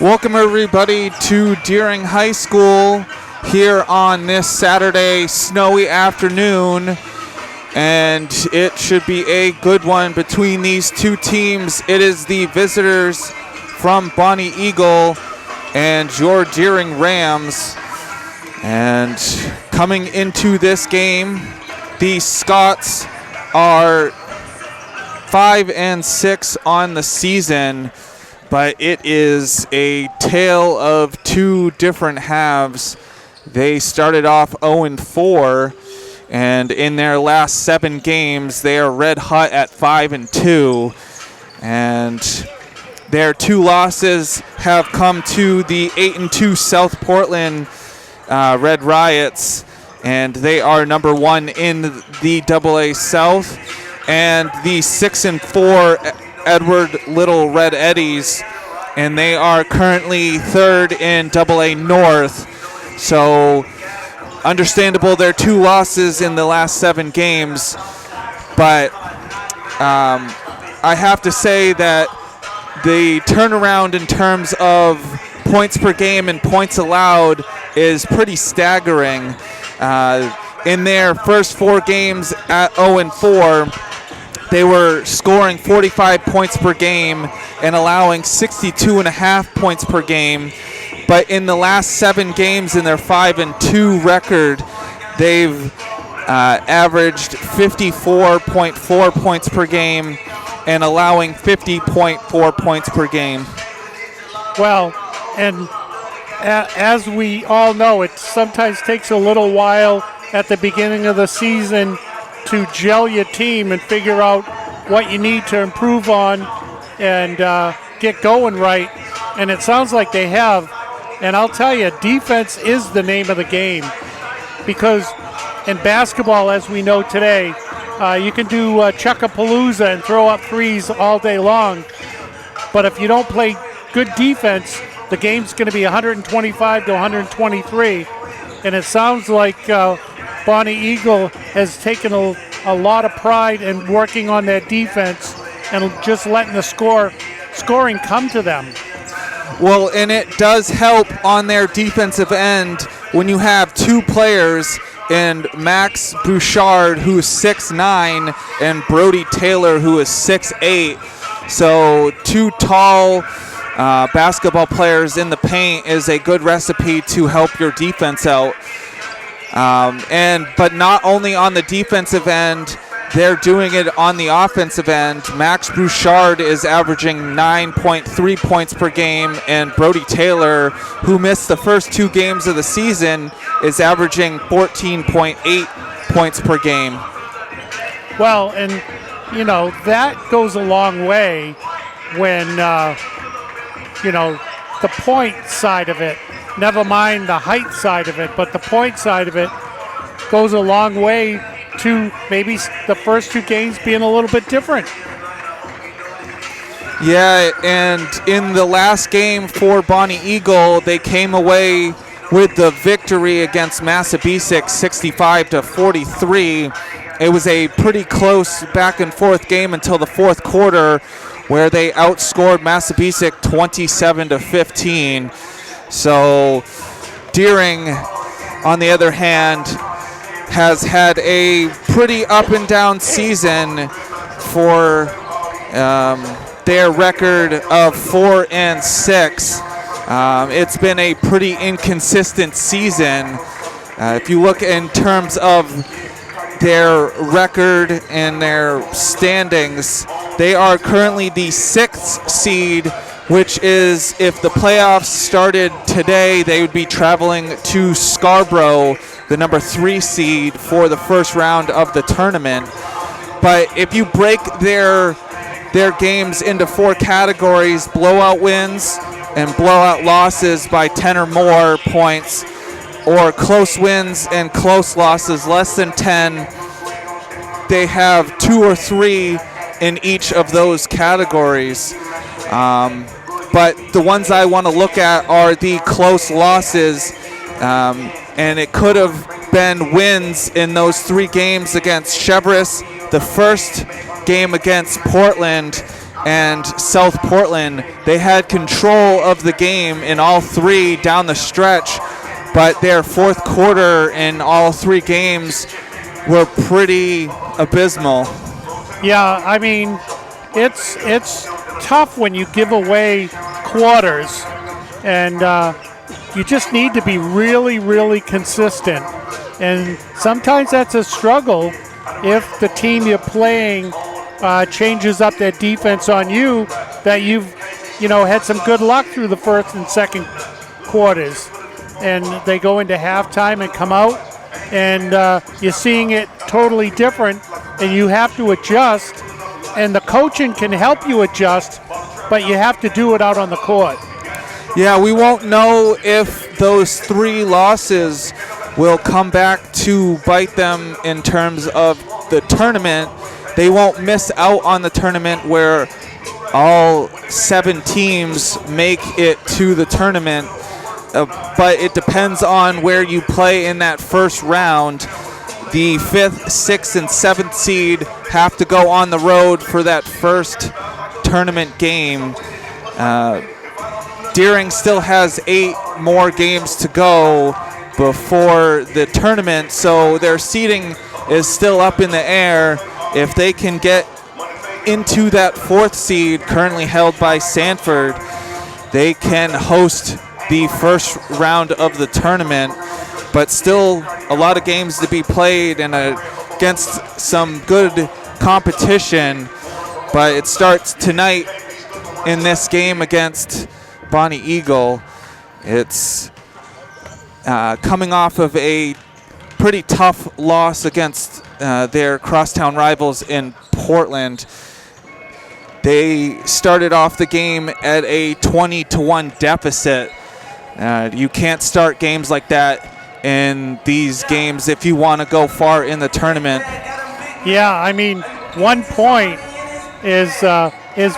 Welcome everybody to Deering High School here on this Saturday snowy afternoon, and it should be a good one between these two teams. It is the visitors from Bonny Eagle and your Deering Rams, and coming into this game, the Scots are 5-6 on the season. But it is a tale of two different halves. They started off 0-4, and in their last 7 games, they are red hot at 5-2. And their 2 losses have come to the 8-2 South Portland Red Riots, and they are number 1 in the AA South, and the 6-4 Edward Little Red Eddies, and they are currently 3rd in AA North. So understandable, their 2 losses in the last 7 games, but I have to say that the turnaround in terms of points per game and points allowed is pretty staggering. In their first 4 games at 0-4, they were scoring 45 points per game and allowing 62.5 points per game. But in the last 7 games in their 5-2 record, they've averaged 54.4 points per game and allowing 50.4 points per game. Well, and as we all know, it sometimes takes a little while at the beginning of the season to gel your team and figure out what you need to improve on and get going right. And it sounds like they have. And I'll tell you, defense is the name of the game. Because in basketball, as we know today, you can do chuck-a-palooza and throw up threes all day long. But if you don't play good defense, the game's going to be 125 to 123. And it sounds like Bonny Eagle has taken a lot of pride in working on their defense and just letting the scoring come to them. Well, and it does help on their defensive end when you have 2 players in Max Bouchard, who is 6'9", and Brody Taylor, who is 6'8". So 2 tall basketball players in the paint is a good recipe to help your defense out. But not only on the defensive end, they're doing it on the offensive end. Max Bouchard is averaging 9.3 points per game, and Brody Taylor, who missed the first 2 games of the season, is averaging 14.8 points per game. Well, and you know, that goes a long way when the point side of it, never mind the height side of it, but the point side of it goes a long way to maybe the first 2 games being a little bit different. Yeah, and in the last game for Bonny Eagle, they came away with the victory against Massabesic 65-43. It was a pretty close back and forth game until the 4th quarter, where they outscored Massabesic 27-15. So Deering, on the other hand, has had a pretty up and down season for their record of 4-6. It's been a pretty inconsistent season. If you look in terms of their record and their standings, they are currently the 6th seed, which is, if the playoffs started today, they would be traveling to Scarborough, the number 3 seed, for the first round of the tournament. But if you break their games into 4 categories: blowout wins and blowout losses by 10 or more points, or close wins and close losses less than 10, they have 2 or 3 in each of those categories. But the ones I want to look at are the close losses, And it could have been wins in those 3 games against Cheverus, the first game against Portland and South Portland. They had control of the game in all 3 down the stretch, but their fourth quarter in all 3 games were pretty abysmal. Yeah, I mean, it's tough when you give away quarters, and you just need to be really, really consistent. And sometimes that's a struggle if the team you're playing changes up their defense on you, that you've had some good luck through the first and second quarters, and they go into halftime and come out, and you're seeing it totally different, and you have to adjust, and the coaching can help you adjust, but you have to do it out on the court. Yeah, we won't know if those 3 losses will come back to bite them in terms of the tournament. They won't miss out on the tournament where all 7 teams make it to the tournament, but it depends on where you play in that first round. The 5th, 6th, and 7th seed have to go on the road for that first tournament game. Deering still has 8 more games to go before the tournament, so their seeding is still up in the air. If they can get into that 4th seed currently held by Sanford, they can host the first round of the tournament, but still a lot of games to be played and against some good competition. But it starts tonight in this game against Bonny Eagle. It's coming off of a pretty tough loss against their crosstown rivals in Portland. They started off the game at a 20-1 deficit. You can't start games like that in these games if you want to go far in the tournament. Yeah, I mean, 1 point is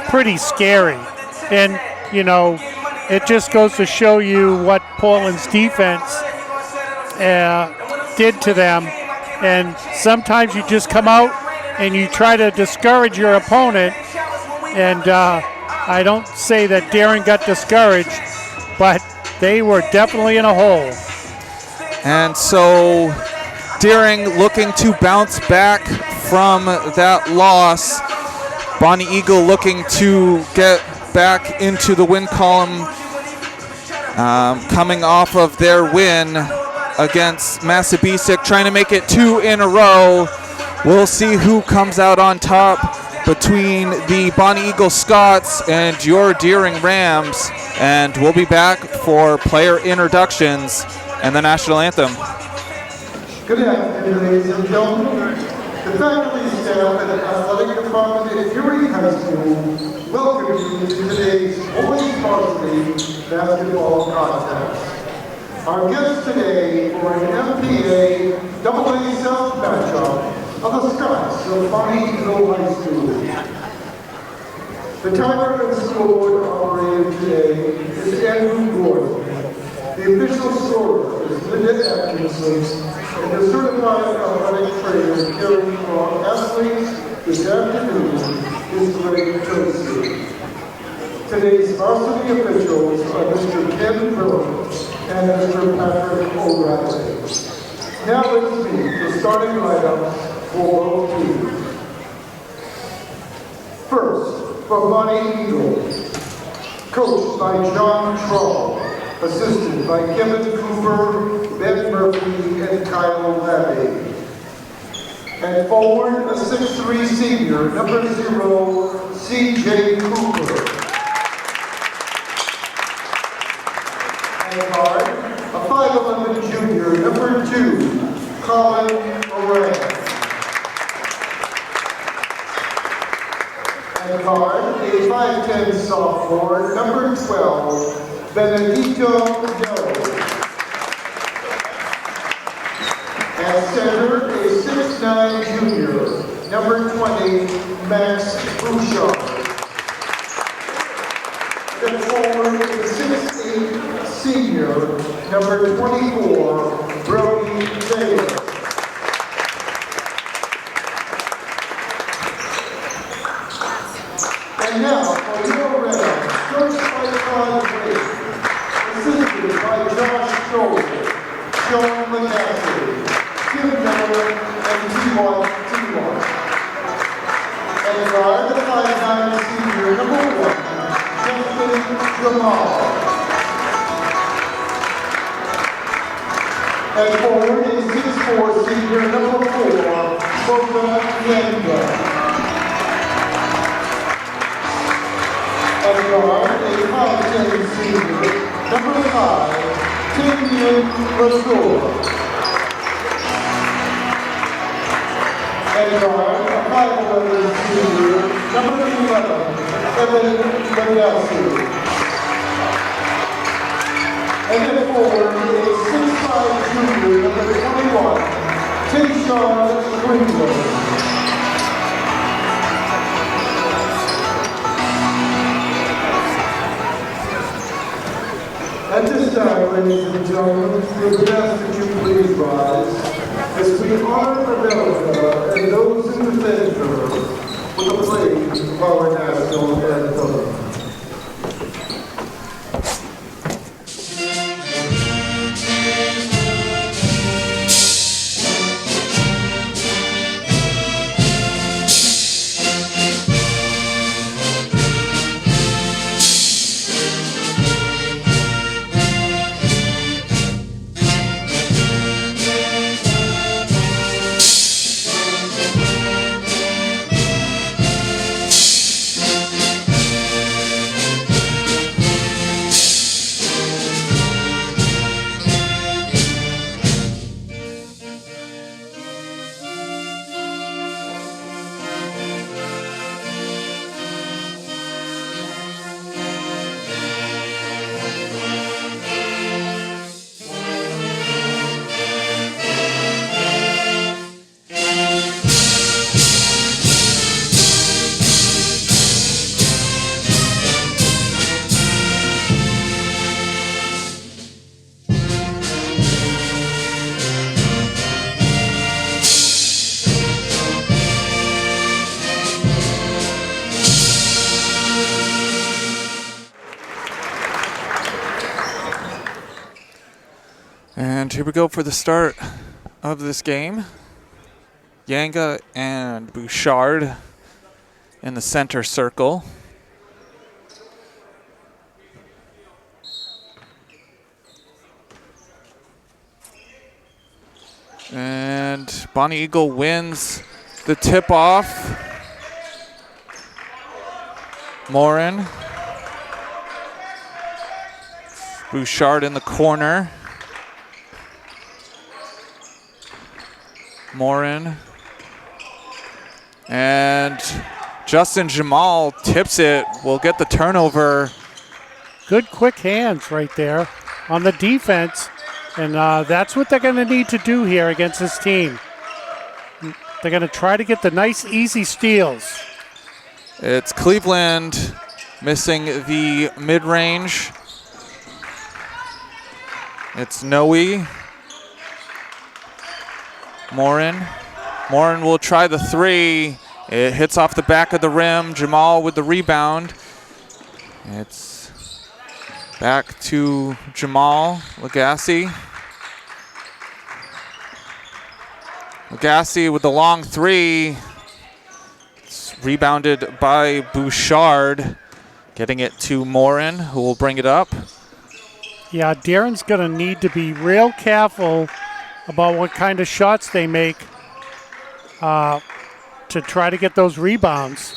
pretty scary, and it just goes to show you what Portland's defense did to them. And sometimes you just come out and you try to discourage your opponent. And I don't say that Deering got discouraged, but they were definitely in a hole. And so Deering looking to bounce back from that loss. Bonny Eagle looking to get back into the win column, coming off of their win against Massabesic, trying to make it 2 in a row. We'll see who comes out on top between the Bonny Eagle Scots and your Deering Rams, and we'll be back for player introductions and the national anthem. Good afternoon, ladies and gentlemen. The faculty, staff, and athletic department at Erie High School welcome you to today's boys varsity basketball contest. Our guests today for an MPA AA South matchup of the Scots of Bonny Eagle High School. The timer and scoreboard operator today is Andrew Gordon. The official scorer is Linda Atkinson, and the certified athletic trainer caring for our athletes this afternoon is Greg Tracy. Today's varsity officials are Mr. Ken Miller and Mr. Patrick O'Reilly. Now let's meet the starting lineup for both teams. First, for Bonny Eagle, coached by John Troll, assisted by Kevin Cooper, Ben Murphy, and Kyle Labbe. And forward, a 6'3" senior, number 0, C.J. Cooper. And guard, a 5'11" junior, number 2, Colin Moran. And guard, a 5'10" sophomore, number 12, Benedito Doe. And center, a 6'9" junior, number 20, Max Bouchard. And forward, a 6'8" senior, senior, number 24, Brody Taylor. And now, for your round, coached by Todd Wade, assisted by Josh Scholler, Sean McCaffrey, Tim Miller, and T1. And guard the 5'9" senior, number 1, Justin Jamal. And forward is 6'4" senior, number 4, Boca Yanga. And guard a 5'10" senior, number 5, Timian Lasur. And guard a 5'11" senior, number 11, Evan Legassi. And then forward is 6'5" junior, number 21, Tayshawn Greenwood. At this time, ladies and gentlemen, we would ask that you please rise as we honor America and those who defend her with the pledge of our national anthem. And here we go for the start of this game. Yanga and Bouchard in the center circle. And Bonny Eagle wins the tip-off. Morin. Bouchard in the corner. Morin. And Justin Jamal tips it. Will get the turnover. Good quick hands right there on the defense. And that's what they're going to need to do here against this team. They're going to try to get the nice, easy steals. It's Cleveland missing the mid-range. It's Noe. Morin. Morin will try the three. It hits off the back of the rim. Jamal with the rebound. It's back to Jamal Legassi. Legassi with the long three. It's rebounded by Bouchard. Getting it to Morin, who will bring it up. Yeah, Darren's going to need to be real careful about what kind of shots they make to try to get those rebounds.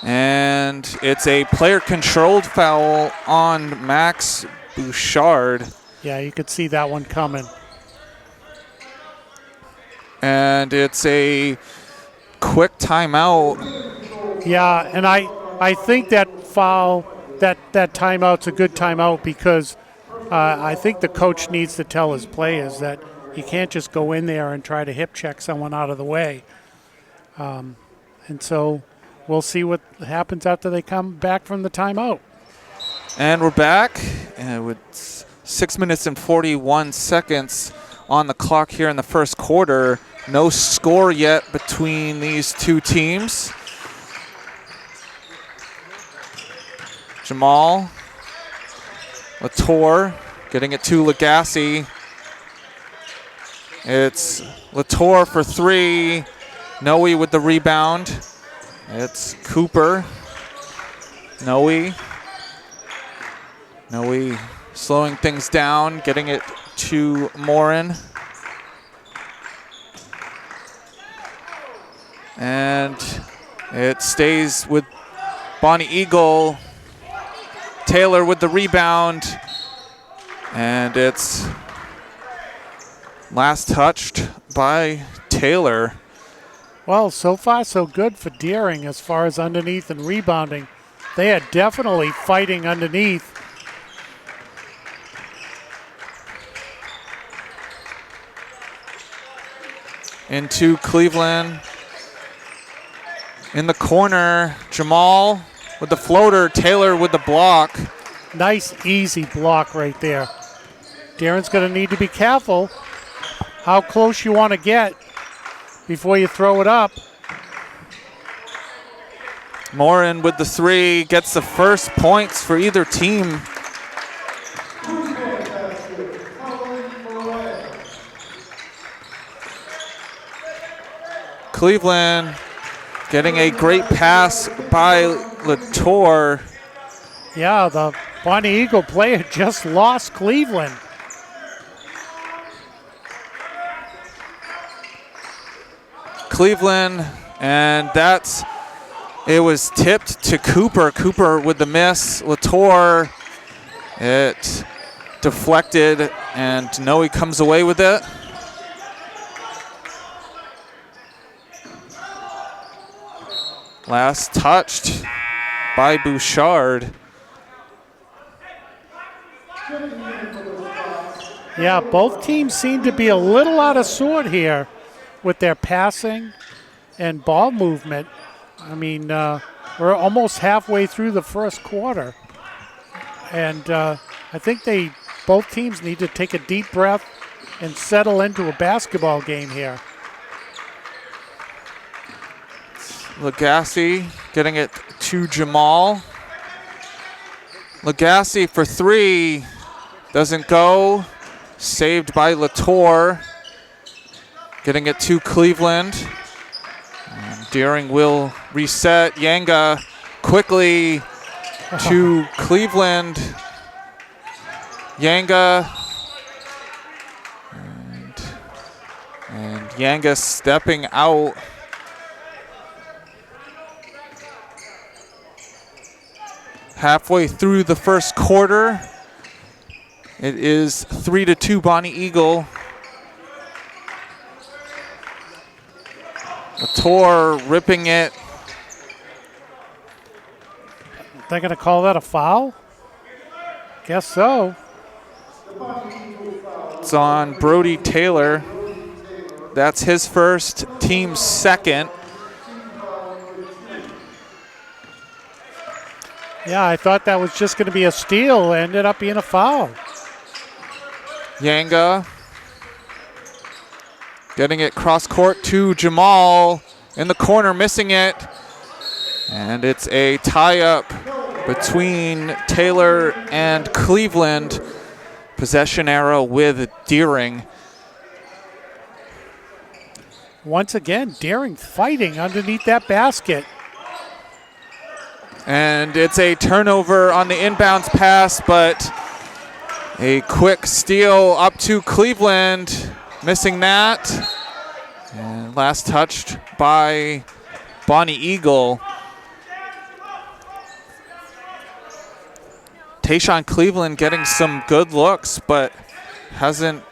And it's a player-controlled foul on Max Bouchard. Yeah, you could see that one coming. And it's a quick timeout. Yeah, and I think that foul, that timeout's a good timeout because I think the coach needs to tell his players that you can't just go in there and try to hip check someone out of the way. And so we'll see what happens after they come back from the timeout. And we're back with 6 minutes and 41 seconds on the clock here in the first quarter. No score yet between these two teams. Jamal Latour getting it to Lagasse. It's Latour for three. Noe with the rebound. It's Cooper. Noe slowing things down, getting it to Morin. And it stays with Bonny Eagle. Taylor with the rebound. And it's last touched by Taylor. Well, so far so good for Deering as far as underneath and rebounding. They are definitely fighting underneath. Into Cleveland. In the corner, Jamal with the floater, Taylor with the block. Nice, easy block right there. Deering's going to need to be careful how close you want to get before you throw it up. Morin with the three, gets the first points for either team. Cleveland getting a great pass by Latour. Yeah, the Bonny Eagle player just lost Cleveland. Cleveland, and it was tipped to Cooper. Cooper with the miss. Latour, it deflected, and Noe comes away with it. Last touched by Bouchard. Yeah, both teams seem to be a little out of sort here with their passing and ball movement. I mean, we're almost halfway through the first quarter. And I think both teams need to take a deep breath and settle into a basketball game here. Lagasse getting it to Jamal. Lagasse for three. Doesn't go. Saved by Latour. Getting it to Cleveland. And Deering will reset. Yanga quickly to Cleveland. Yanga. And Yanga stepping out. Halfway through the first quarter. It is 3-2 Bonny Eagle. Latour ripping it. They're going to call that a foul? Guess so. It's on Brody Taylor. That's his first, team's second. Yeah, I thought that was just going to be a steal. It ended up being a foul. Yanga getting it cross court to Jamal in the corner, missing it. And it's a tie-up between Taylor and Cleveland. Possession arrow with Deering. Once again, Deering fighting underneath that basket. And it's a turnover on the inbounds pass, but a quick steal up to Cleveland. Missing that. And last touched by Bonny Eagle. Tayshaun Cleveland getting some good looks, but hasn't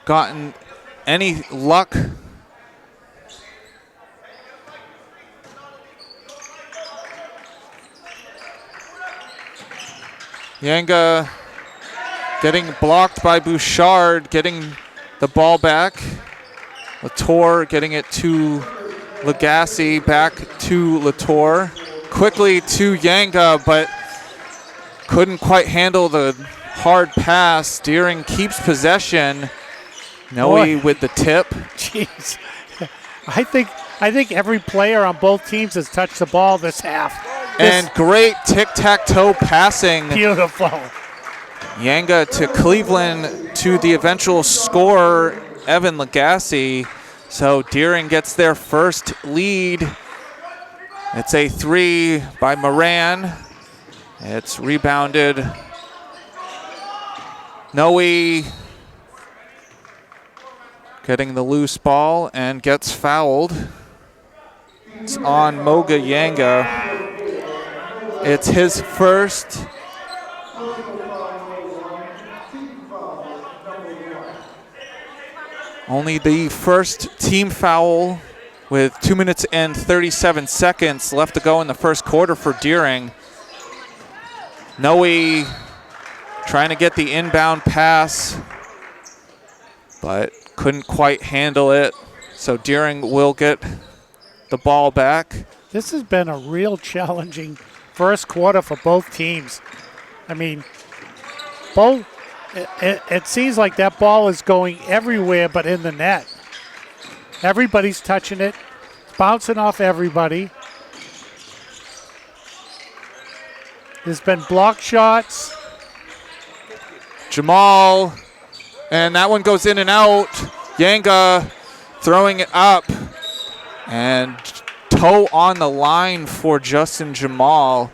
gotten any luck. Yanga getting blocked by Bouchard, getting the ball back. Latour getting it to Lagasse, back to Latour. Quickly to Yanga, but couldn't quite handle the hard pass. Deering keeps possession. Noe with the tip. Jeez. I think every player on both teams has touched the ball this half. And great tic-tac-toe passing. Beautiful. Yanga to Cleveland to the eventual scorer, Evan Lagasse. So Deering gets their first lead. It's a 3 by Moran. It's rebounded. Noe getting the loose ball and gets fouled. It's on Moga Yanga. It's his first. Only the first team foul with 2 minutes and 37 seconds left to go in the first quarter for Deering. Noe trying to get the inbound pass, but couldn't quite handle it. So Deering will get the ball back. This has been a real challenging first quarter for both teams. I mean, it seems like that ball is going everywhere but in the net. Everybody's touching it. It's bouncing off everybody. There's been block shots. Jamal, and that one goes in and out. Yanga throwing it up. And toe on the line for Justin Jamal.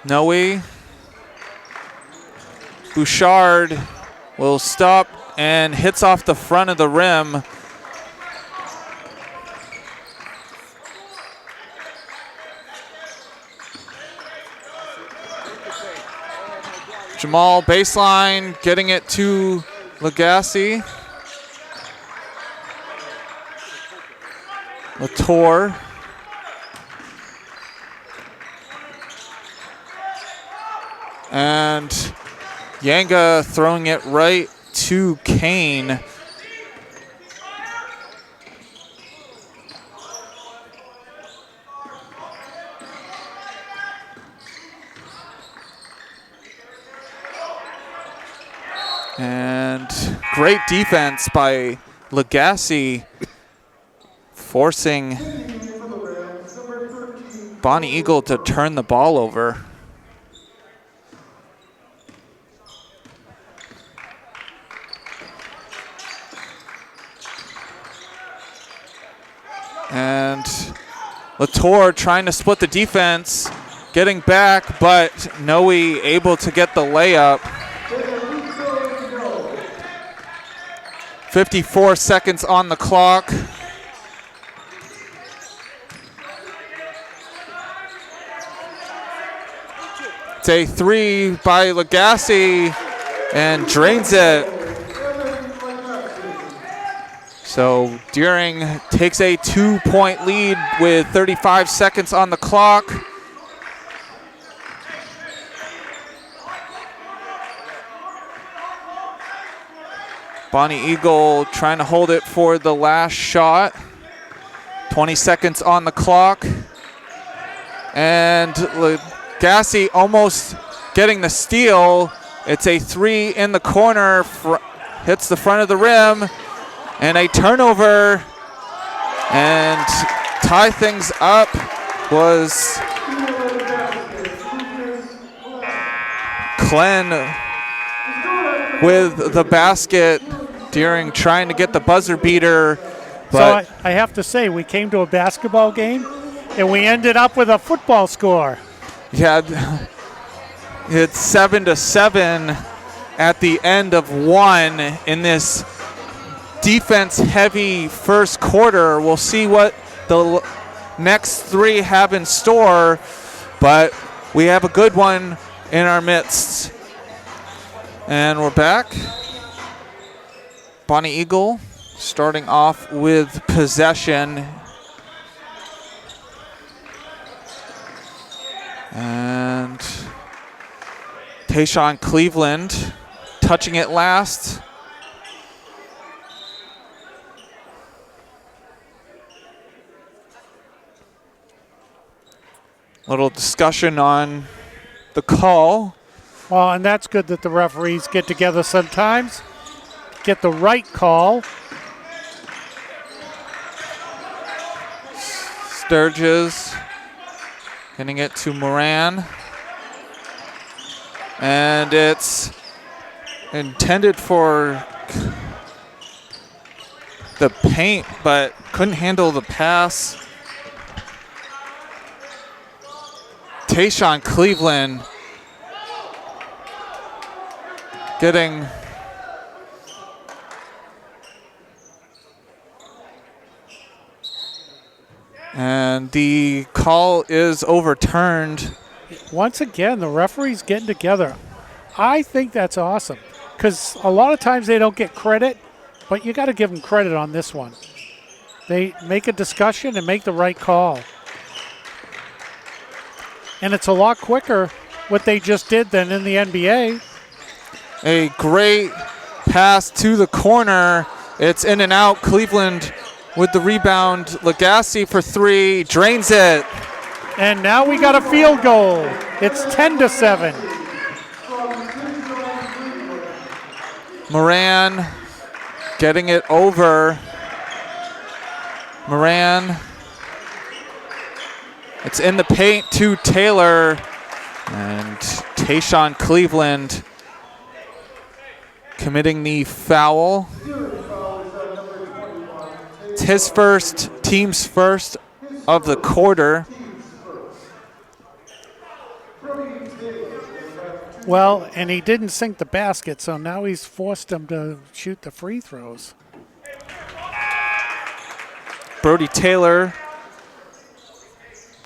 Noe. Bouchard will stop and hits off the front of the rim. Jamal baseline, getting it to Lagasse. Latour. And Yanga throwing it right to Kane. And great defense by Lagasse, forcing Bonny Eagle to turn the ball over. And Latour trying to split the defense, getting back, but Noe able to get the layup. 54 seconds on the clock. It's a 3 by Lagasse and drains it. So Deering takes a 2-point lead with 35 seconds on the clock. Bonny Eagle trying to hold it for the last shot. 20 seconds on the clock. And Lagasse almost getting the steal. It's a 3 in the corner, hits the front of the rim. And a turnover, and tie things up was Glenn with the basket. Deering trying to get the buzzer beater. But so I have to say, we came to a basketball game, and we ended up with a football score. Yeah, it's 7-7 at the end of one in this defense-heavy first quarter. We'll see what the next three have in store, but we have a good one in our midst. And we're back. Bonny Eagle starting off with possession. And Tayshawn Cleveland touching it last. Little discussion on the call. Well, and that's good that the referees get together sometimes, get the right call. Sturges getting it to Moran. And it's intended for the paint, but couldn't handle the pass. Tayshawn Cleveland getting and the call is overturned. Once again, the referees getting together. I think that's awesome because a lot of times they don't get credit, but you got to give them credit on this one. They make a discussion and make the right call. And it's a lot quicker what they just did than in the NBA. A great pass to the corner. It's in and out. Cleveland with the rebound. Lagasse for three, drains it. And now we got a field goal. It's 10-7. Moran getting it over. Moran. It's in the paint to Taylor. And Tayshawn Cleveland committing the foul. It's his first, team's first of the quarter. Well, and he didn't sink the basket, so now he's forced him to shoot the free throws. Brody Taylor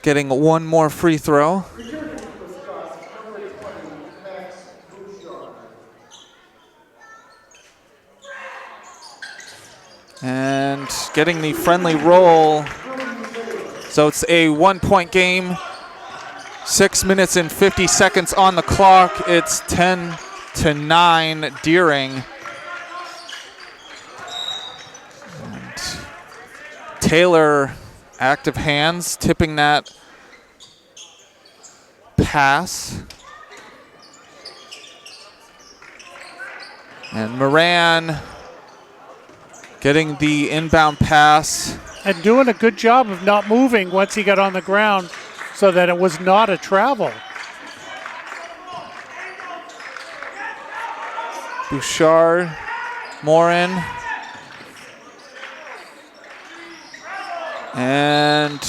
getting one more free throw. And getting the friendly roll. So it's a 1-point game. 6 minutes and 50 seconds on the clock. It's 10-9 Deering. And Taylor, active hands, tipping that pass. And Moran getting the inbound pass. And doing a good job of not moving once he got on the ground so that it was not a travel. Bouchard, Morin. And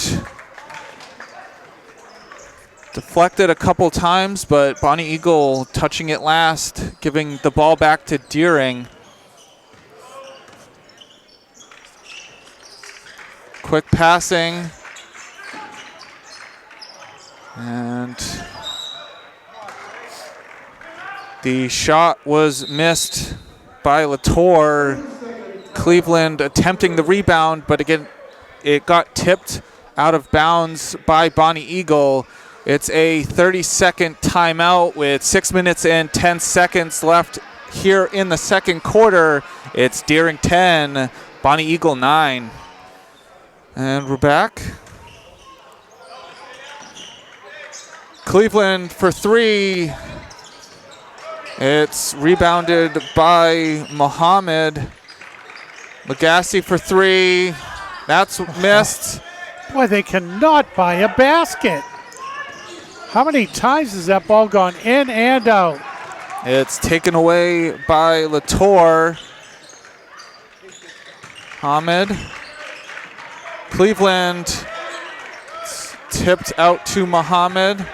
deflected a couple times, but Bonny Eagle touching it last, giving the ball back to Deering. Quick passing. And the shot was missed by Latour. Cleveland attempting the rebound, but again, it got tipped out of bounds by Bonny Eagle. It's a 30-second timeout with 6 minutes and 10 seconds left here in the second quarter. It's Deering 10, Bonny Eagle 9. And we're back. Cleveland for three. It's rebounded by Mohammed. Lagasse for three. That's missed. Boy, they cannot buy a basket. How many times has that ball gone in and out? It's taken away by Latour. Mohammed. Cleveland tipped out to Mohammed.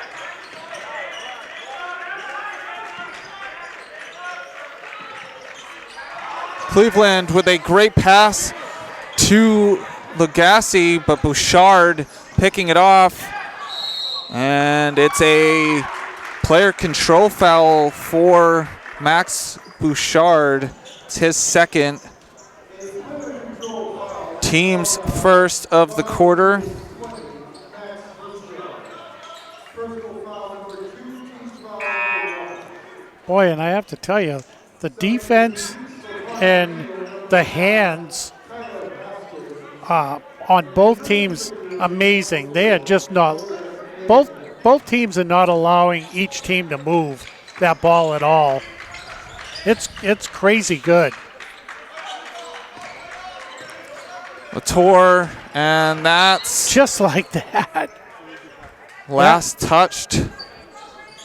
Cleveland with a great pass to Lagasse, but Bouchard picking it off. And it's a player control foul for Max Bouchard. It's his second. Team's first of the quarter. Boy, and I have to tell you, the defense and the hands on both teams, amazing. They are just not, both teams are not allowing each team to move that ball at all. It's crazy good. Latour, and that's Just like that. last touched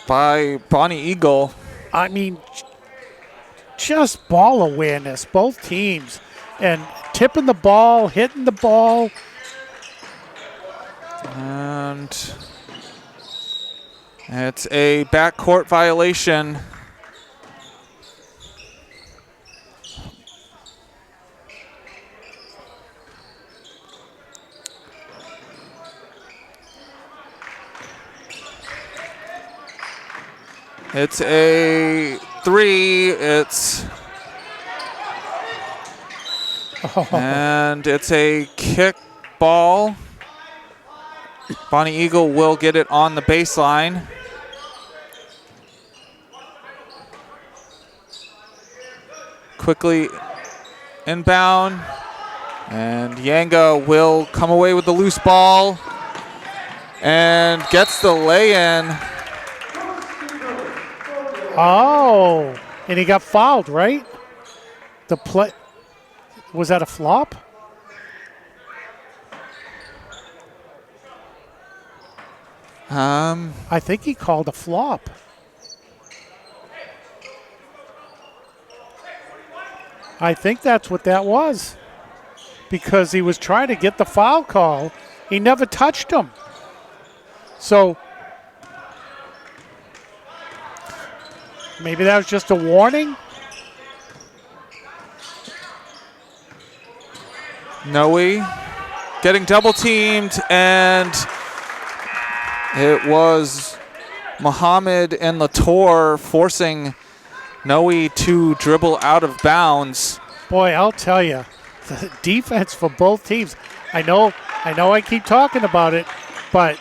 by Bonny Eagle. I mean, just ball awareness, both teams. And tipping the ball, hitting the ball. And it's a backcourt violation. It's a 3. And it's a kick ball. Bonny Eagle will get it on the baseline. Quickly inbound. And Yanga will come away with the loose ball and gets the lay-in. Oh, and he got fouled, right? The play, was that a flop? I think he called a flop. I think that's what that was, because he was trying to get the foul call. He never touched him. So maybe that was just a warning. Noe getting double teamed, and it was Muhammad and Latour forcing Noe to dribble out of bounds. Boy, I'll tell you, the defense for both teams. I know I keep talking about it, but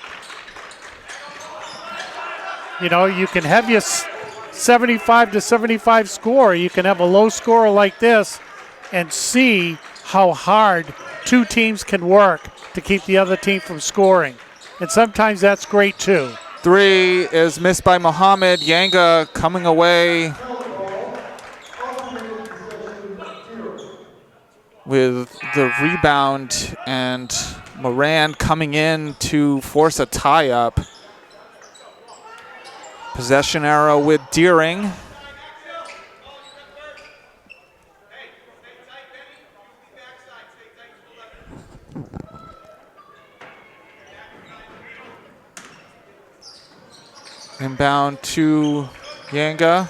you know, you can have your 75-75 score. You can have a low scorer like this and see how hard two teams can work to keep the other team from scoring. And sometimes that's great too. 3 is missed by Muhammad. Yanga coming away with the rebound, and Moran coming in to force a tie-up. Possession arrow with Deering. Inbound to Yanga.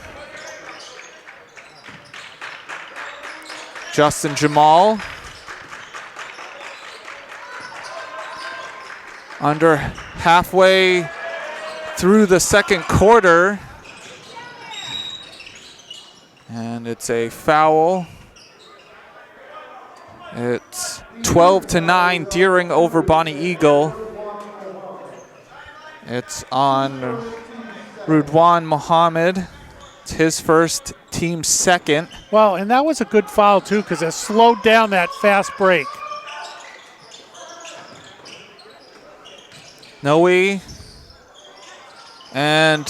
Justin Jamal. Under halfway through the second quarter. And it's a foul. It's 12-9, Deering over Bonny Eagle. It's on Rudwan Muhammad. It's his first, team second. Well, and that was a good foul too, because it slowed down that fast break. Noe and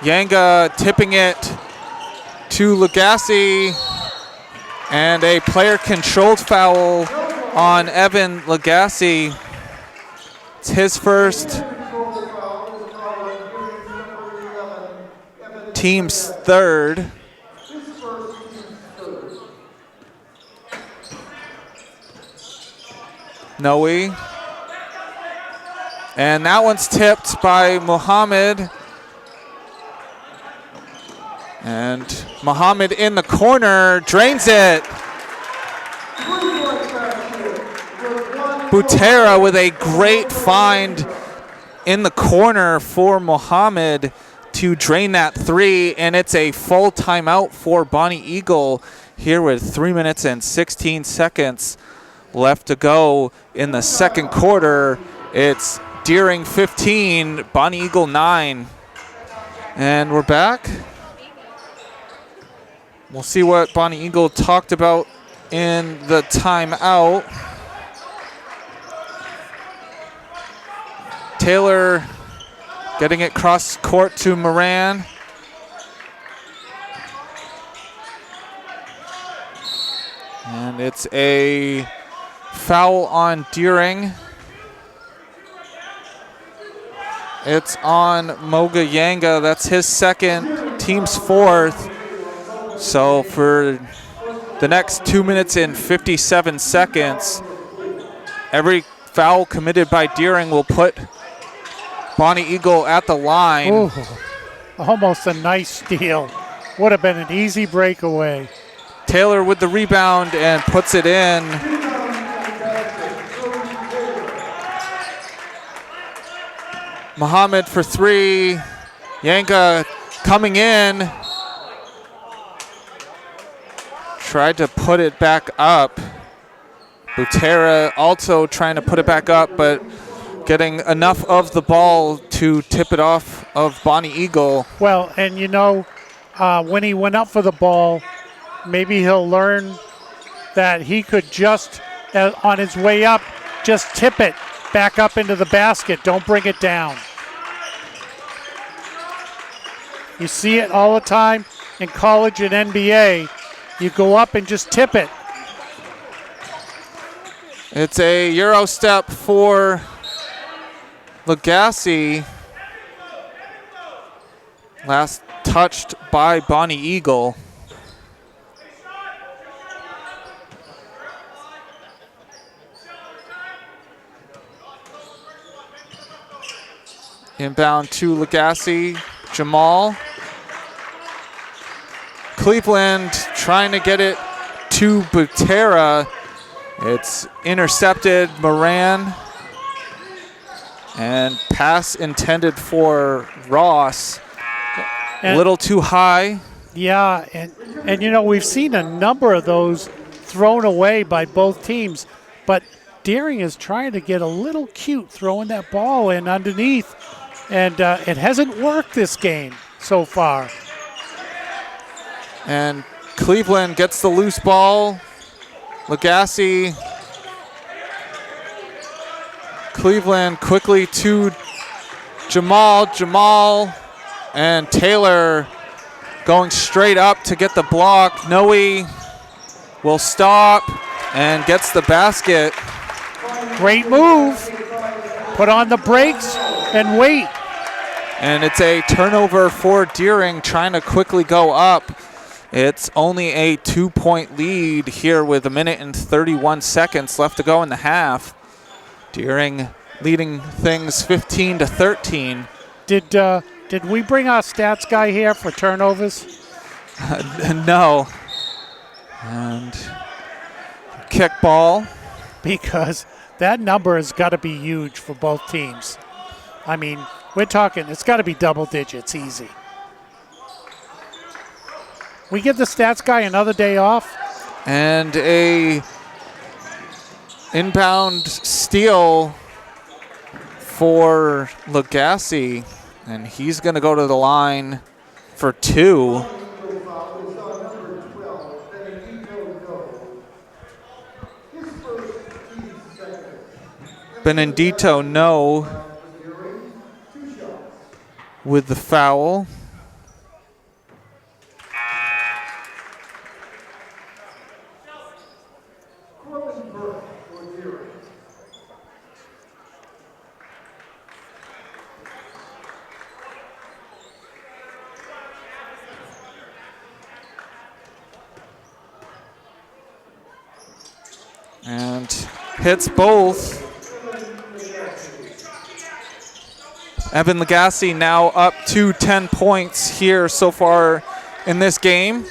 Yanga tipping it to Lagasse, and a player controlled foul on Evan Lagasse. It's his first, team's third. Noe. And that one's tipped by Muhammad. And Muhammad in the corner, drains it. Butera with a great find in the corner for Muhammad to drain that 3, and it's a full timeout for Bonny Eagle here with 3 minutes and 16 seconds left to go in the second quarter. It's Deering 15, Bonny Eagle 9. And we're back. We'll see what Bonny Eagle talked about in the timeout. Taylor getting it cross court to Moran. And it's a foul on Deering. It's on Moga Yanga. That's his second, team's fourth. So for the next 2 minutes and 57 seconds, every foul committed by Deering will put Bonny Eagle at the line. Ooh, almost a nice steal. Would have been an easy breakaway. Taylor with the rebound and puts it in. Muhammad for three. Yanka coming in. Tried to put it back up. Butera also trying to put it back up, but getting enough of the ball to tip it off of Bonny Eagle. Well, and you know, when he went up for the ball, maybe he'll learn that he could just, on his way up, just tip it back up into the basket. Don't bring it down. You see it all the time in college and NBA. You go up and just tip it. It's a Euro step for Lagasse. Last touched by Bonny Eagle. Inbound to Lagasse. Jamal. Cleveland trying to get it to Butera. It's intercepted. Moran. And pass intended for Ross. A little too high. Yeah, and you know, we've seen a number of those thrown away by both teams, but Deering is trying to get a little cute throwing that ball in underneath, and it hasn't worked this game so far. And Cleveland gets the loose ball. Lagasse. Cleveland quickly to Jamal. Jamal and Taylor going straight up to get the block. Noe will stop and gets the basket. Great move. Put on the brakes and wait. And it's a turnover for Deering trying to quickly go up. It's only a 2-point lead here with 1 minute and 31 seconds left to go in the half. Deering leading things 15-13. Did we bring our stats guy here for turnovers? No. And kick ball. Because that number has got to be huge for both teams. I mean, we're talking, it's got to be double digits easy. We give the stats guy another day off. And a inbound steal for Lagasse. And he's going to go to the line for two. Benedito no with the foul. And hits both. Evan Lagasse now up to 10 points here so far in this game.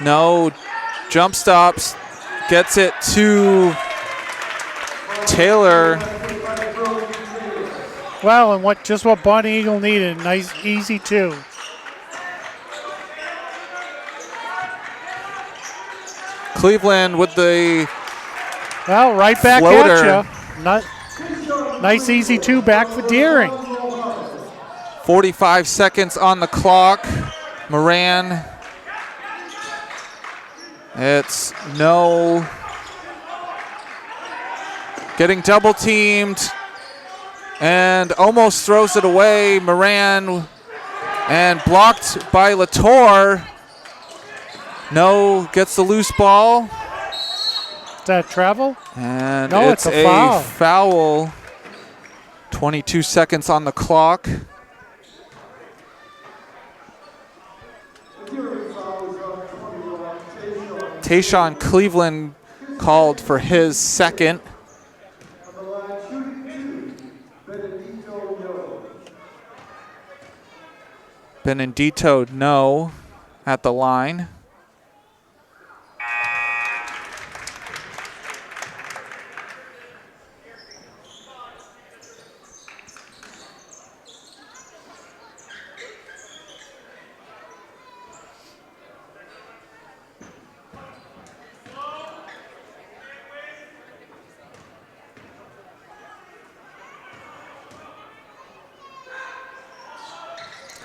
No jump stops, gets it to Taylor. Well, and just what Bonny Eagle needed, nice, easy two. Cleveland with the right back floater. at you. Nice easy two back for Deering. 45 seconds on the clock. Moran. It's no. Getting double teamed and almost throws it away. Moran and blocked by Latour. No gets the loose ball. Is that travel? And no, it's a foul. Foul. 22 seconds on the clock. Tayshawn Cleveland called for his second. Benedito, no, at the line.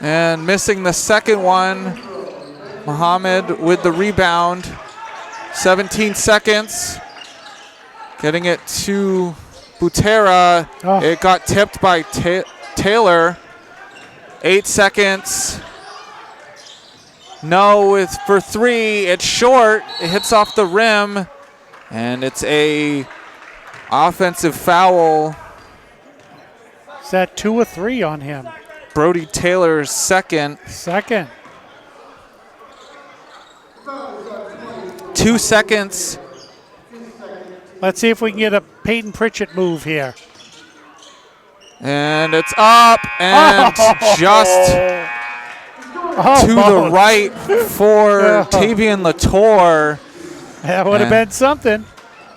And missing the second one, Muhammad with the rebound. 17 seconds. Getting it to Butera. Oh. It got tipped by Taylor. 8 seconds. No, for three. It's short. It hits off the rim. And it's a offensive foul. Is that 2 or 3 on him? Brody Taylor's second. 2 seconds. Let's see if we can get a Peyton Pritchett move here. And it's up and just to the right for Tavian Latour. That would have been something.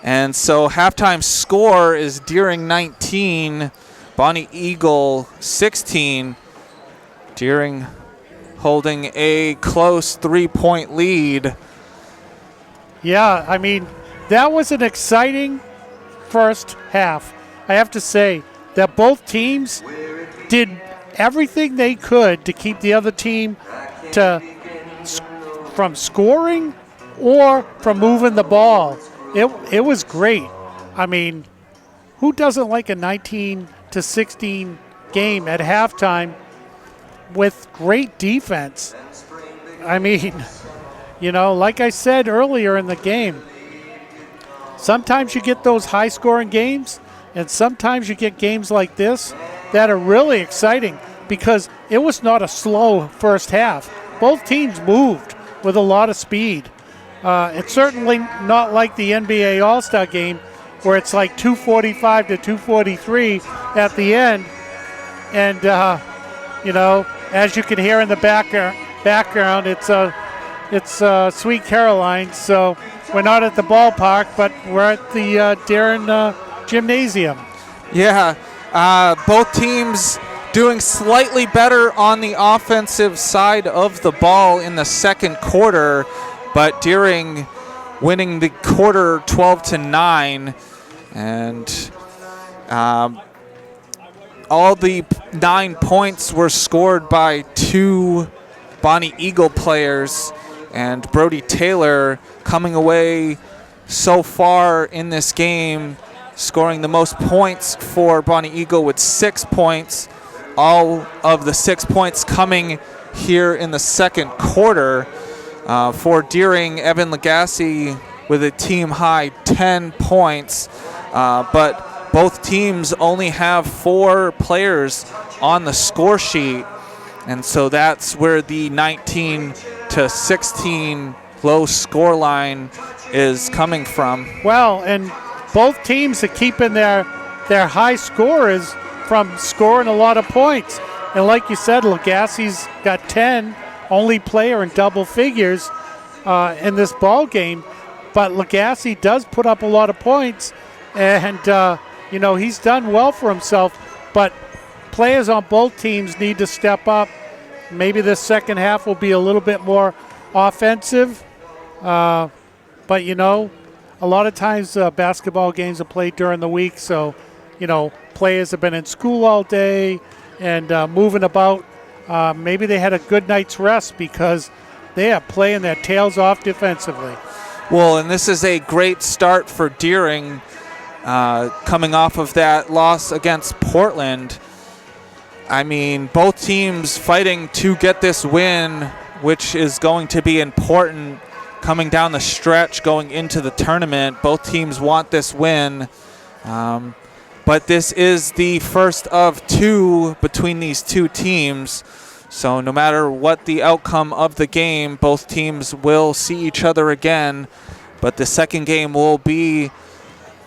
And so halftime score is Deering 19, Bonny Eagle 16. Deering holding a close 3-point lead. Yeah, I mean, that was an exciting first half. I have to say that both teams did everything they could to keep the other team from scoring or from moving the ball. It was great. I mean, who doesn't like a 19-16 game at halftime with great defense? I mean, you know, like I said earlier in the game, sometimes you get those high-scoring games, and sometimes you get games like this that are really exciting because it was not a slow first half. Both teams moved with a lot of speed. It's certainly not like the NBA All-Star game where it's like 2:45 to 2:43 at the end. And, you know, as you can hear in the background, it's Sweet Caroline. So we're not at the ballpark, but we're at the Deering Gymnasium. Yeah, both teams doing slightly better on the offensive side of the ball in the second quarter, but Deering winning the quarter 12-9, and all the 9 points were scored by 2 Bonny Eagle players, and Brody Taylor coming away so far in this game, scoring the most points for Bonny Eagle with 6 points. All of the 6 points coming here in the second quarter. For Deering, Evan Lagasse with a team high 10 points, but both teams only have 4 players on the score sheet, and so that's where the 19-16 low score line is coming from. Well, and both teams are keeping their high scorers from scoring a lot of points. And like you said, Lagasse's got 10, only player in double figures in this ball game. But Lagasse does put up a lot of points, and you know, he's done well for himself. But players on both teams need to step up. Maybe this second half will be a little bit more offensive. But, you know, a lot of times basketball games are played during the week, so, you know, players have been in school all day and moving about maybe they had a good night's rest because they are playing their tails off defensively. Well, and this is a great start for Deering coming off of that loss against Portland. I mean, both teams fighting to get this win, which is going to be important coming down the stretch going into the tournament. Both teams want this win. But this is the first of two between these two teams. So no matter what the outcome of the game, both teams will see each other again. But the second game will be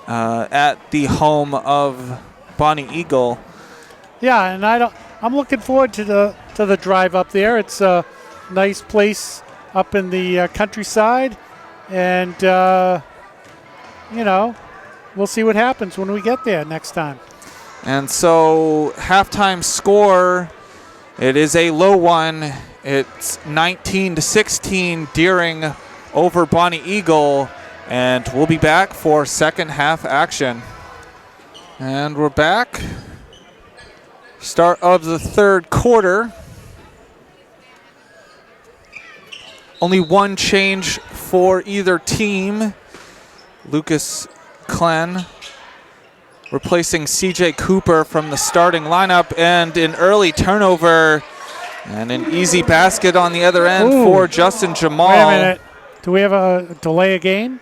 at the home of Bonny Eagle. Yeah, and I'm looking forward to the drive up there. It's a nice place up in the countryside, and we'll see what happens when we get there next time. And so halftime score, it is a low one. It's 19-16 Deering over Bonny Eagle, and we'll be back for second half action. And we're back. Start of the third quarter. Only one change for either team. Lucas Klen replacing CJ Cooper from the starting lineup, and an early turnover and an easy basket on the other end for Justin Jamal. Wait a minute. Do we have a delay a game?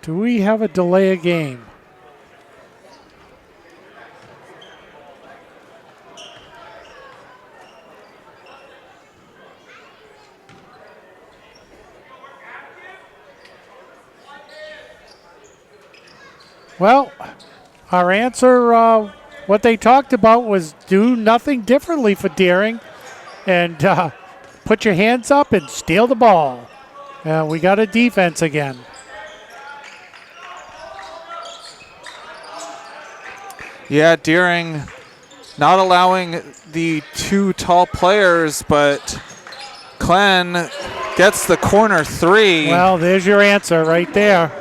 Do we have a delay a game? Well, our answer, what they talked about was do nothing differently for Deering and put your hands up and steal the ball. We got a defense again. Yeah, Deering not allowing the two tall players, but Klen gets the corner three. Well, there's your answer right there.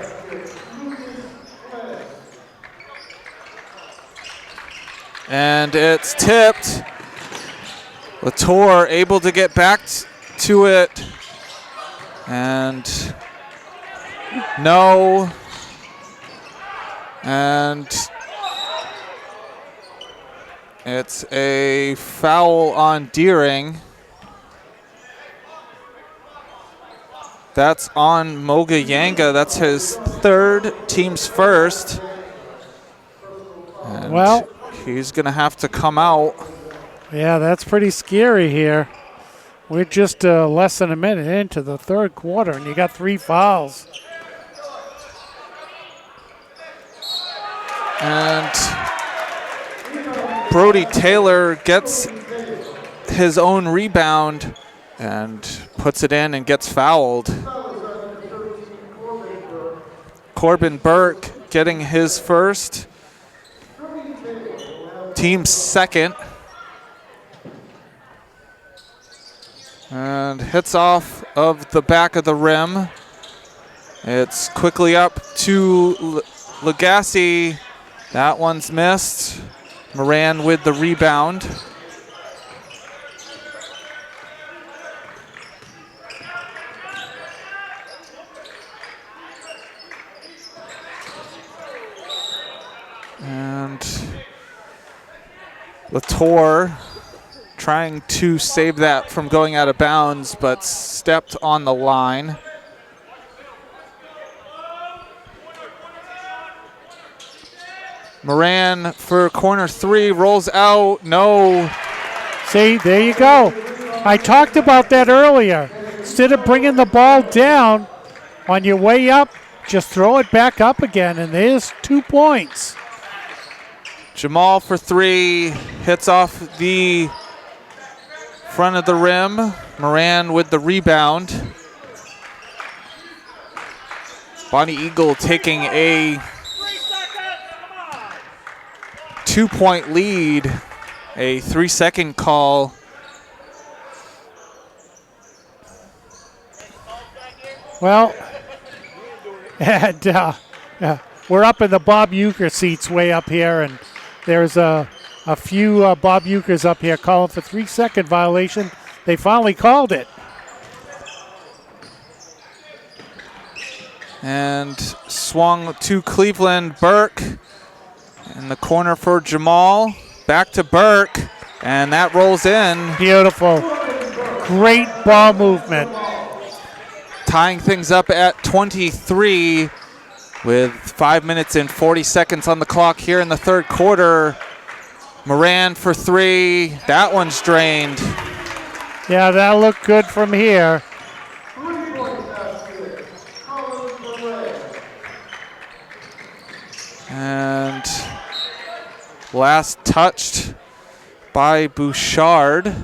And it's tipped. Latour able to get back to it. And no. And it's a foul on Deering. That's on Moga Yanga. That's his third, team's first. And well, he's going to have to come out. Yeah, that's pretty scary here. We're just less than a minute into the third quarter, and you got 3 fouls. And Brody Taylor gets his own rebound and puts it in and gets fouled. Corbin Burke getting his first. Team's second. And hits off of the back of the rim. It's quickly up to Legacy. That one's missed. Moran with the rebound. And Latour trying to save that from going out of bounds, but stepped on the line. Moran for corner three, rolls out, no. See, there you go. I talked about that earlier. Instead of bringing the ball down on your way up, just throw it back up again, and there's 2 points. Jamal for three, hits off the front of the rim. Moran with the rebound. Bonny Eagle taking a 2-point lead, a 3-second call. Well, and we're up in the Bob Uecker seats way up here, and there's a a few Bob Euchre's up here calling for 3-second violation. They finally called it. And swung to Cleveland. Burke in the corner for Jamal. Back to Burke, and that rolls in. Beautiful. Great ball movement. Tying things up at 23 with 5 minutes and 40 seconds on the clock here in the third quarter. Moran for three. That one's drained. Yeah, that looked good from here. And last touched by Bouchard.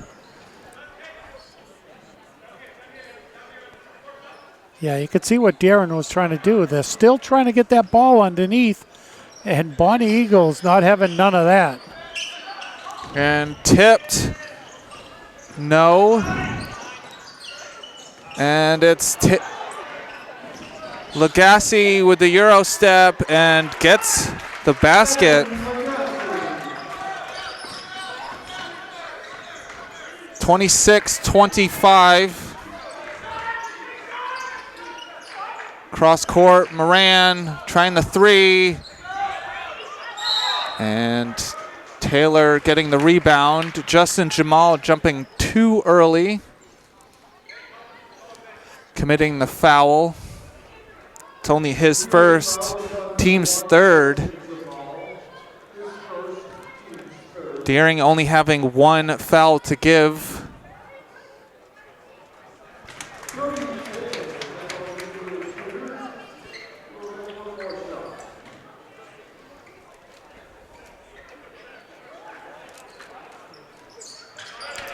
Yeah, you could see what Darren was trying to do. They're still trying to get that ball underneath, and Bonny Eagles not having none of that. And tipped. No. And it's Lagasse with the Euro step and gets the basket. 26-25. Cross court, Moran trying the three. And Taylor getting the rebound. Justin Jamal jumping too early, committing the foul. It's only his first, team's third. Deering only having one foul to give.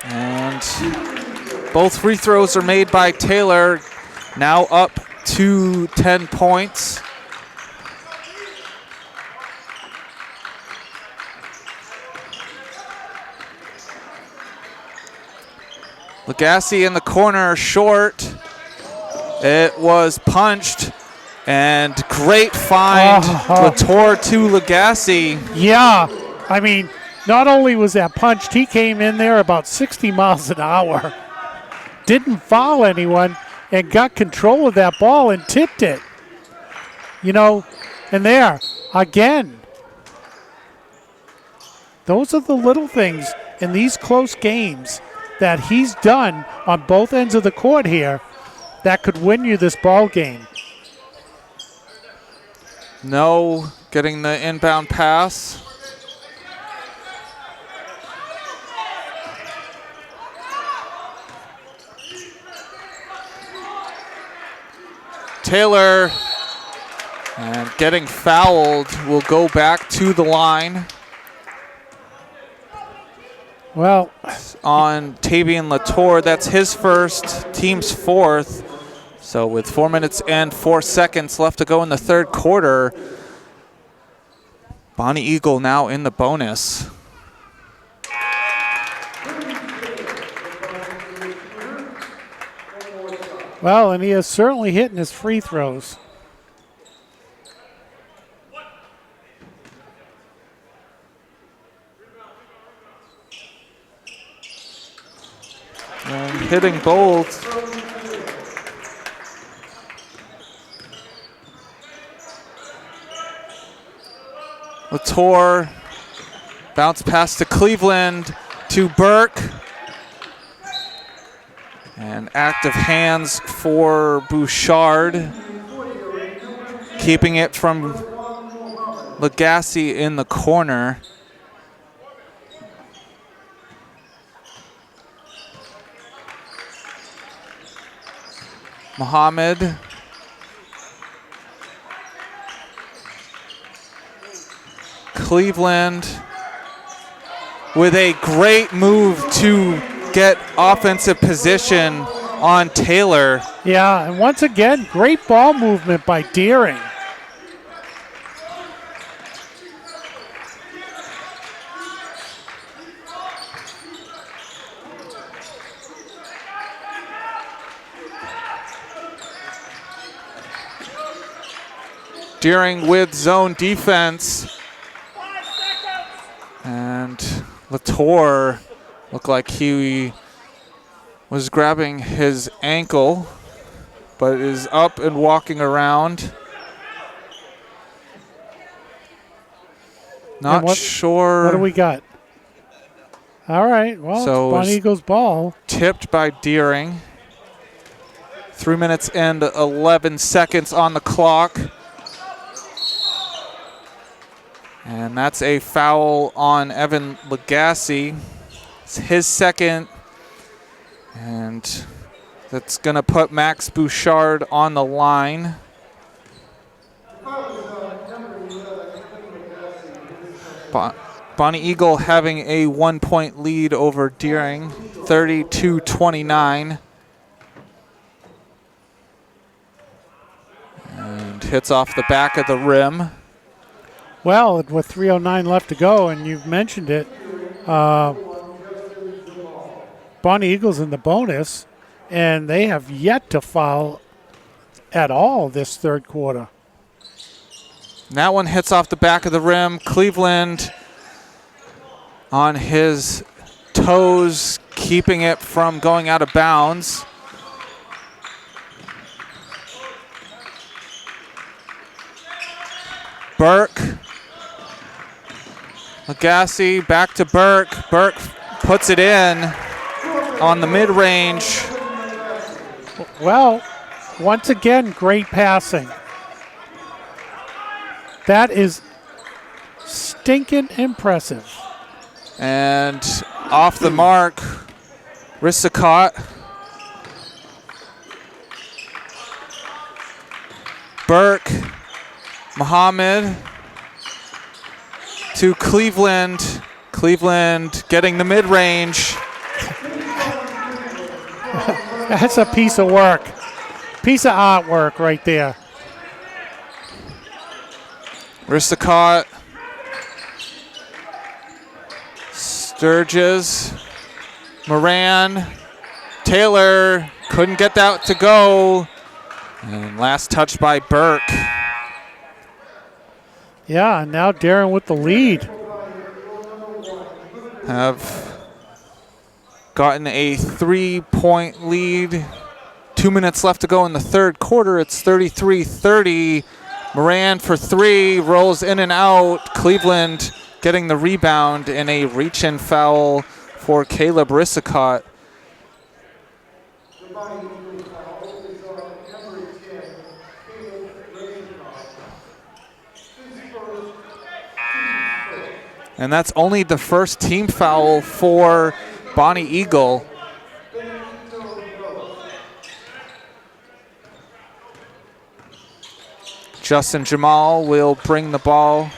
And both free throws are made by Taylor, now up to 10 points. Lagasse in the corner, short. It was punched, and great find. Latour to Lagasse. Yeah, I mean, not only was that punched, he came in there about 60 miles an hour. Didn't foul anyone and got control of that ball and tipped it. You know, and there, again, those are the little things in these close games that he's done on both ends of the court here that could win you this ball game. No getting the inbound pass. Taylor, and getting fouled, will go back to the line. Well, on Tavian Latour, that's his first, team's fourth. So with 4 minutes and 4 seconds left to go in the third quarter, Bonny Eagle now in the bonus. well, and he is certainly hitting his free throws. And hitting both. Latour, bounce pass to Cleveland, to Burke. And active hands for Bouchard, keeping it from Lagasse in the corner. Muhammad. Cleveland with a great move to get offensive position on Taylor. Yeah, and once again, great ball movement by Deering. Deering with zone defense. And And Latour looked like he was grabbing his ankle, but is up and walking around. Not sure. What do we got? All right, well, So it's Bonny Eagles ball. Tipped by Deering. 3 minutes and 11 seconds on the clock. And that's a foul on Evan Lagasse. It's his second. And that's going to put Max Bouchard on the line. Bonny Eagle having a 1-point lead over Deering, 32-29. And hits off the back of the rim. Well, with 3:09 left to go, and you've mentioned it, Bonny Eagles in the bonus, and they have yet to foul at all this third quarter. And that one hits off the back of the rim. Cleveland on his toes, keeping it from going out of bounds. Burke. Lagasse back to Burke. Burke puts it in on the mid-range. Well, once again, great passing. That is stinking impressive. And off the mark, Risicott. Burke, Muhammad to Cleveland. Cleveland getting the mid-range. That's a piece of work. Piece of artwork right there. Risicott. Sturgis. Moran. Taylor couldn't get that to go. And last touch by Burke. Yeah, and now Darren with the lead. Have gotten a 3-point lead. 2 minutes left to go in the third quarter. It's 33-30. Moran for three, rolls in and out. Cleveland getting the rebound and a reach-in foul for Caleb Risicott. And that's only the first team foul for Bonny Eagle. Justin Jamal will bring the ball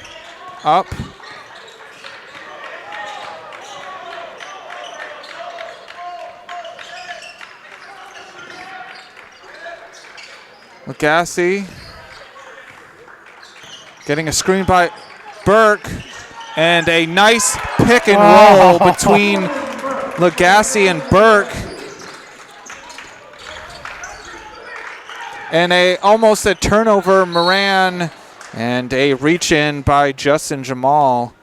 up. Lagasse getting a screen by Burke. And a nice pick and roll between Lagasse and Burke. And almost a turnover, Moran, and a reach in by Justin Jamal.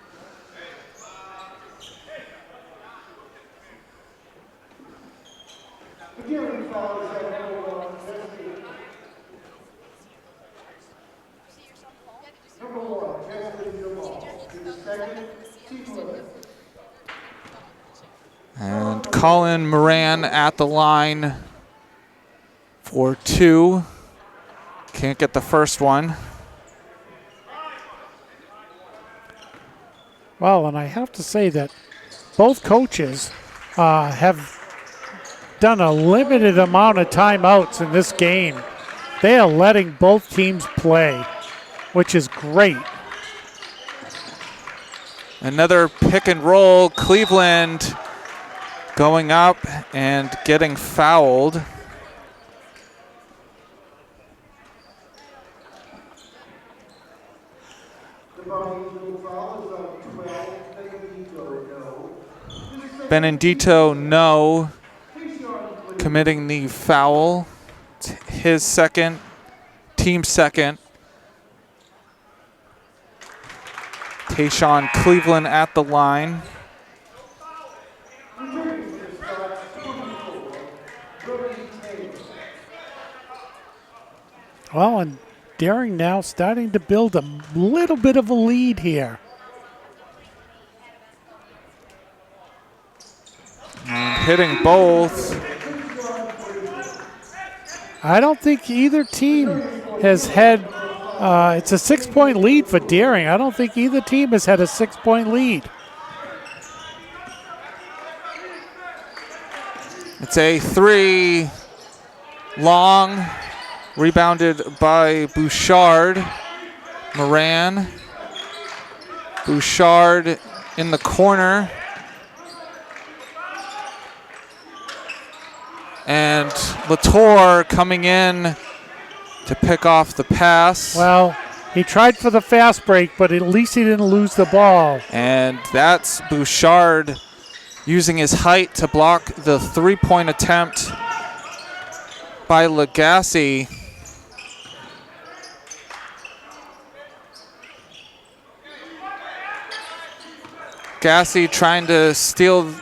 And Colin Moran at the line for two. Can't get the first one. Well, and I have to say that both coaches have done a limited amount of timeouts in this game. They are letting both teams play, which is great. Another pick and roll. Cleveland going up and getting fouled. Benedito, no, committing the foul. It's his second, team second. Tayshawn Cleveland at the line. Well, and Daring now starting to build a little bit of a lead here. And hitting both. I don't think either team has had, it's a 6-point lead for Daring. I don't think either team has had a 6-point lead. It's a 3, long, rebounded by Bouchard. Moran. Bouchard in the corner. And Latour coming in to pick off the pass. Well, he tried for the fast break, but at least he didn't lose the ball. And that's Bouchard using his height to block the 3-point attempt by Lagasse. Lagasse trying to steal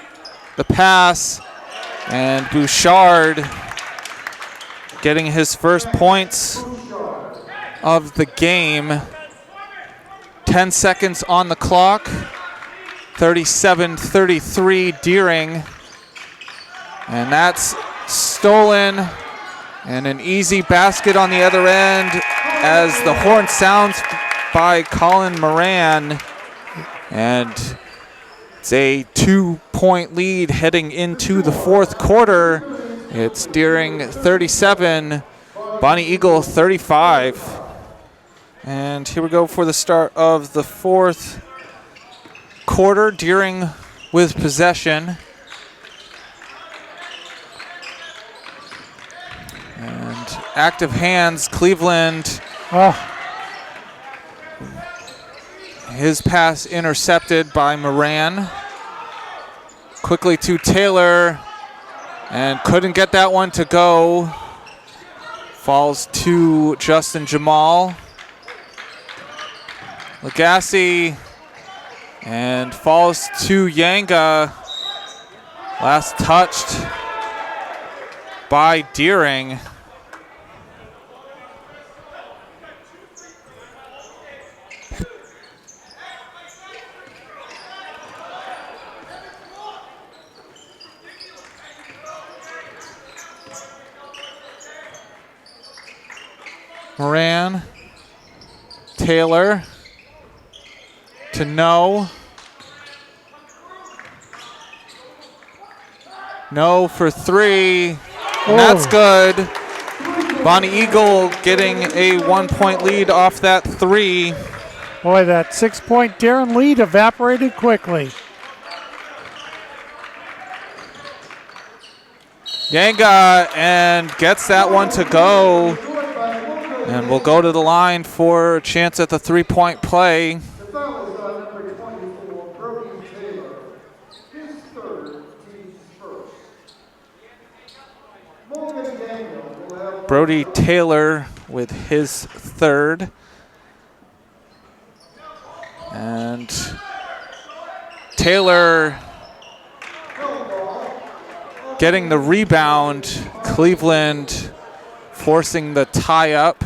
the pass. And Bouchard getting his first points of the game. 10 seconds on the clock. 37-33 Deering. And that's stolen. And an easy basket on the other end as the horn sounds by Colin Moran. And it's a 2-point lead heading into the fourth quarter. It's Deering 37, Bonny Eagle 35. And here we go for the start of the fourth quarter. Deering with possession. And active hands, Cleveland. His pass intercepted by Moran. Quickly to Taylor, and couldn't get that one to go. Falls to Justin Jamal. Lagasse, and falls to Yanga. Last touched by Deering. Moran, Taylor to No. No for 3, and that's good. Bonny Eagle getting a 1-point lead off that 3. Boy, that 6-point Daring lead evaporated quickly. Yanga, and gets that one to go. And we'll go to the line for a chance at the 3-point play. The foul is on number 24, Brody Taylor. His third, team's first. Morgan Daniel will have Brody Taylor with his third. And Taylor getting the rebound. Cleveland forcing the tie-up.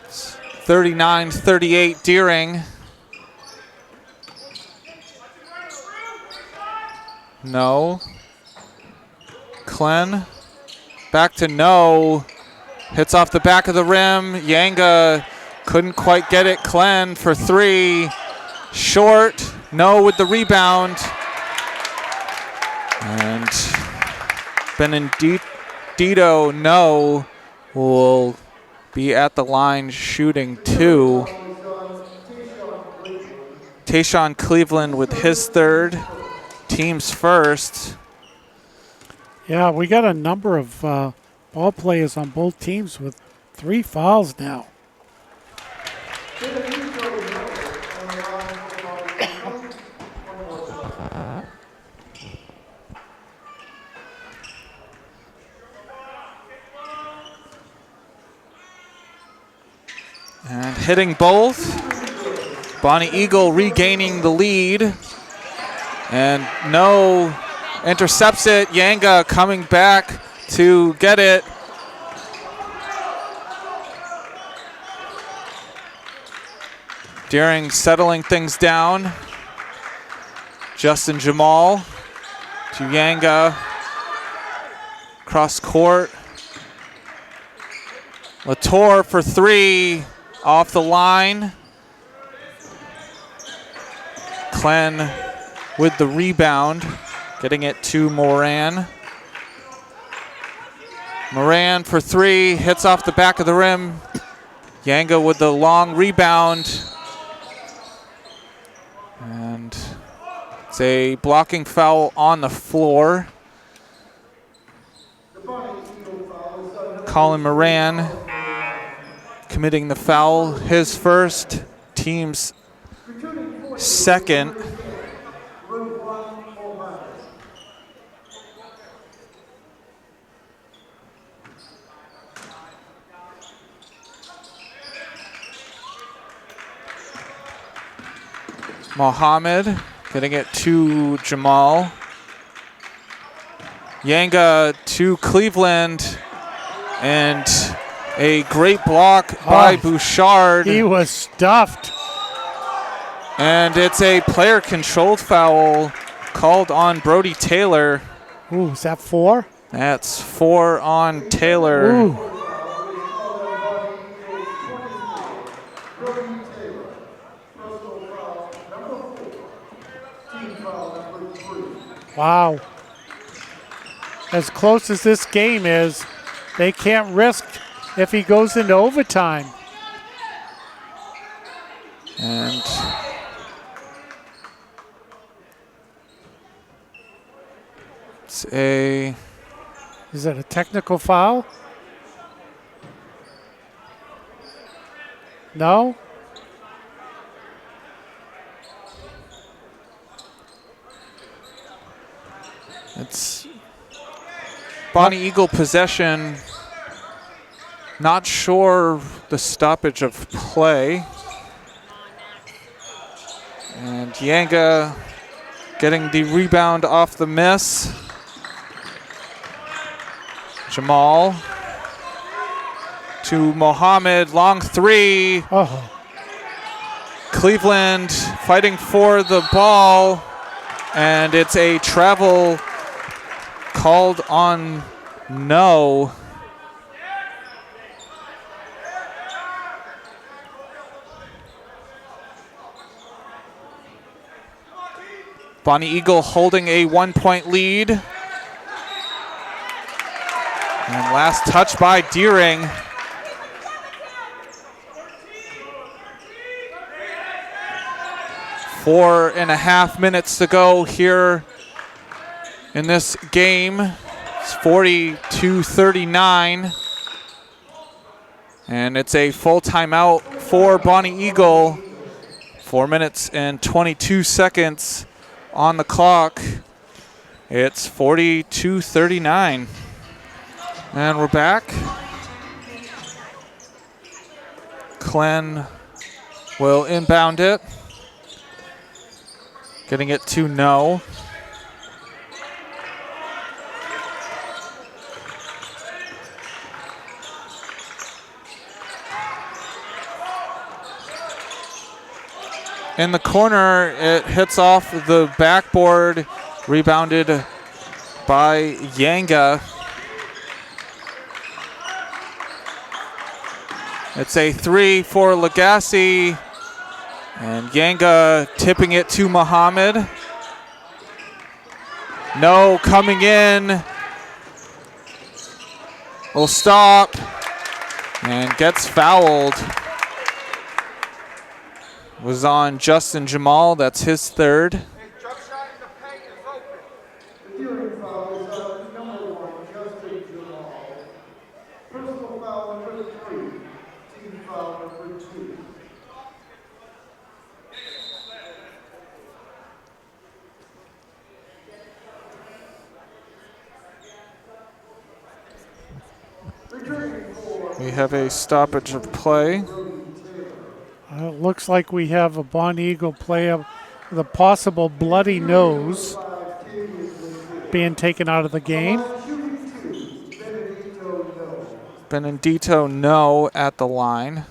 It's 39-38 Deering. No. Klen back to No. Hits off the back of the rim. Yanga couldn't quite get it. Klen for 3. Short. No with the rebound. And Benedito No will be at the line shooting 2. Tayshawn Cleveland with his third. Team's first. Yeah, we got a number of ball players on both teams with 3 fouls now. And hitting both. Bonny Eagle regaining the lead. And no, intercepts it. Yanga coming back to get it. Deering settling things down. Justin Jamal to Yanga. Cross court. Latour for three. Off the line. Klen with the rebound. Getting it to Moran. Moran for three. Hits off the back of the rim. Yanga with the long rebound. And it's a blocking foul on the floor. Colin Moran committing the foul. His first, team's second. Mohammed getting it to Jamal. Yanga to Cleveland. And a great block by Bouchard. He was stuffed. And it's a player-controlled foul called on Brody Taylor. Ooh, is that 4? That's 4 on Taylor. Ooh. Wow. As close as this game is, they can't risk if he goes into overtime. And it's a... Is that a technical foul? No? It's Bonny Eagle possession. Not sure the stoppage of play. And Yanga getting the rebound off the miss. Jamal to Mohammed, long three. Oh. Cleveland fighting for the ball. And it's a travel called on no. Bonny Eagle holding a 1-point lead. And last touch by Deering. Four and a half minutes to go here in this game. It's 42-39. And it's a full timeout for Bonny Eagle. 4 minutes and 22 seconds on the clock. It's 42-39. And we're back. Klen will inbound it. Getting it to no. In the corner, it hits off the backboard, rebounded by Yanga. It's a three for Lagasse, and Yanga tipping it to Mohammed. No, coming in. Will stop and gets fouled. Was on Justin Jamal, that's his third. We have a stoppage of play. It looks like we have a Bonny Eagle player with a possible bloody nose being taken out of the game. Benedito, no at the line.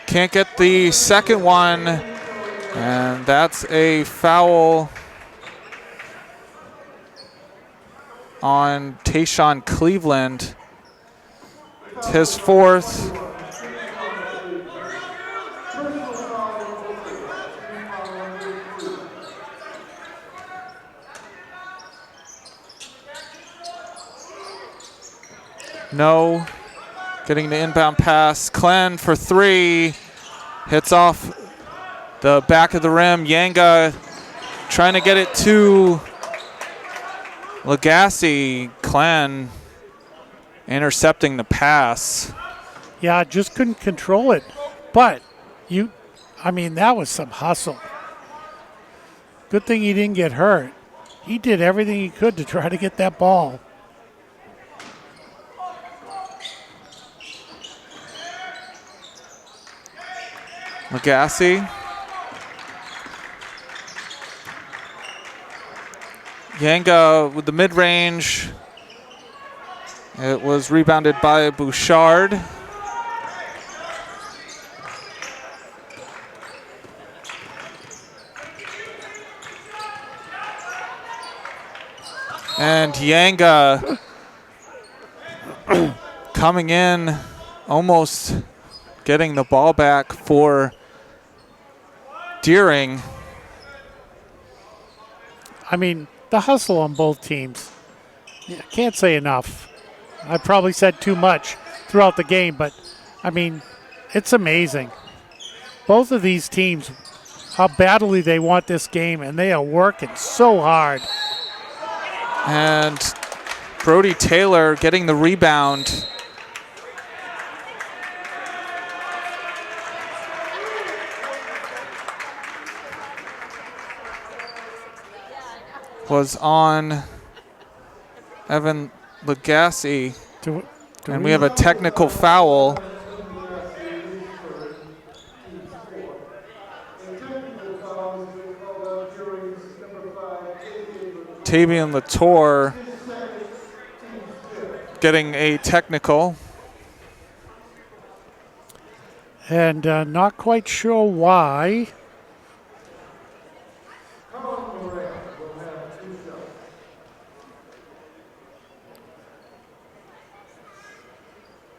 Can't get the second one, and that's a foul on Tayshawn Cleveland. It's his fourth. No. Getting the inbound pass. Klen for three. Hits off the back of the rim. Yanga trying to get it to Lagasse. Klen intercepting the pass. Yeah, just couldn't control it. But that was some hustle. Good thing he didn't get hurt. He did everything he could to try to get that ball. Lagasse. Yanga with the mid-range. It was rebounded by Bouchard. And Yanga coming in, almost getting the ball back for Deering. The hustle on both teams. Can't say enough. I probably said too much throughout the game, but it's amazing. Both of these teams, how badly they want this game, and they are working so hard. And Brody Taylor getting the rebound. Was on Evan Lagasse. And we have a technical foul. Tavian Latour getting a technical. And not quite sure why.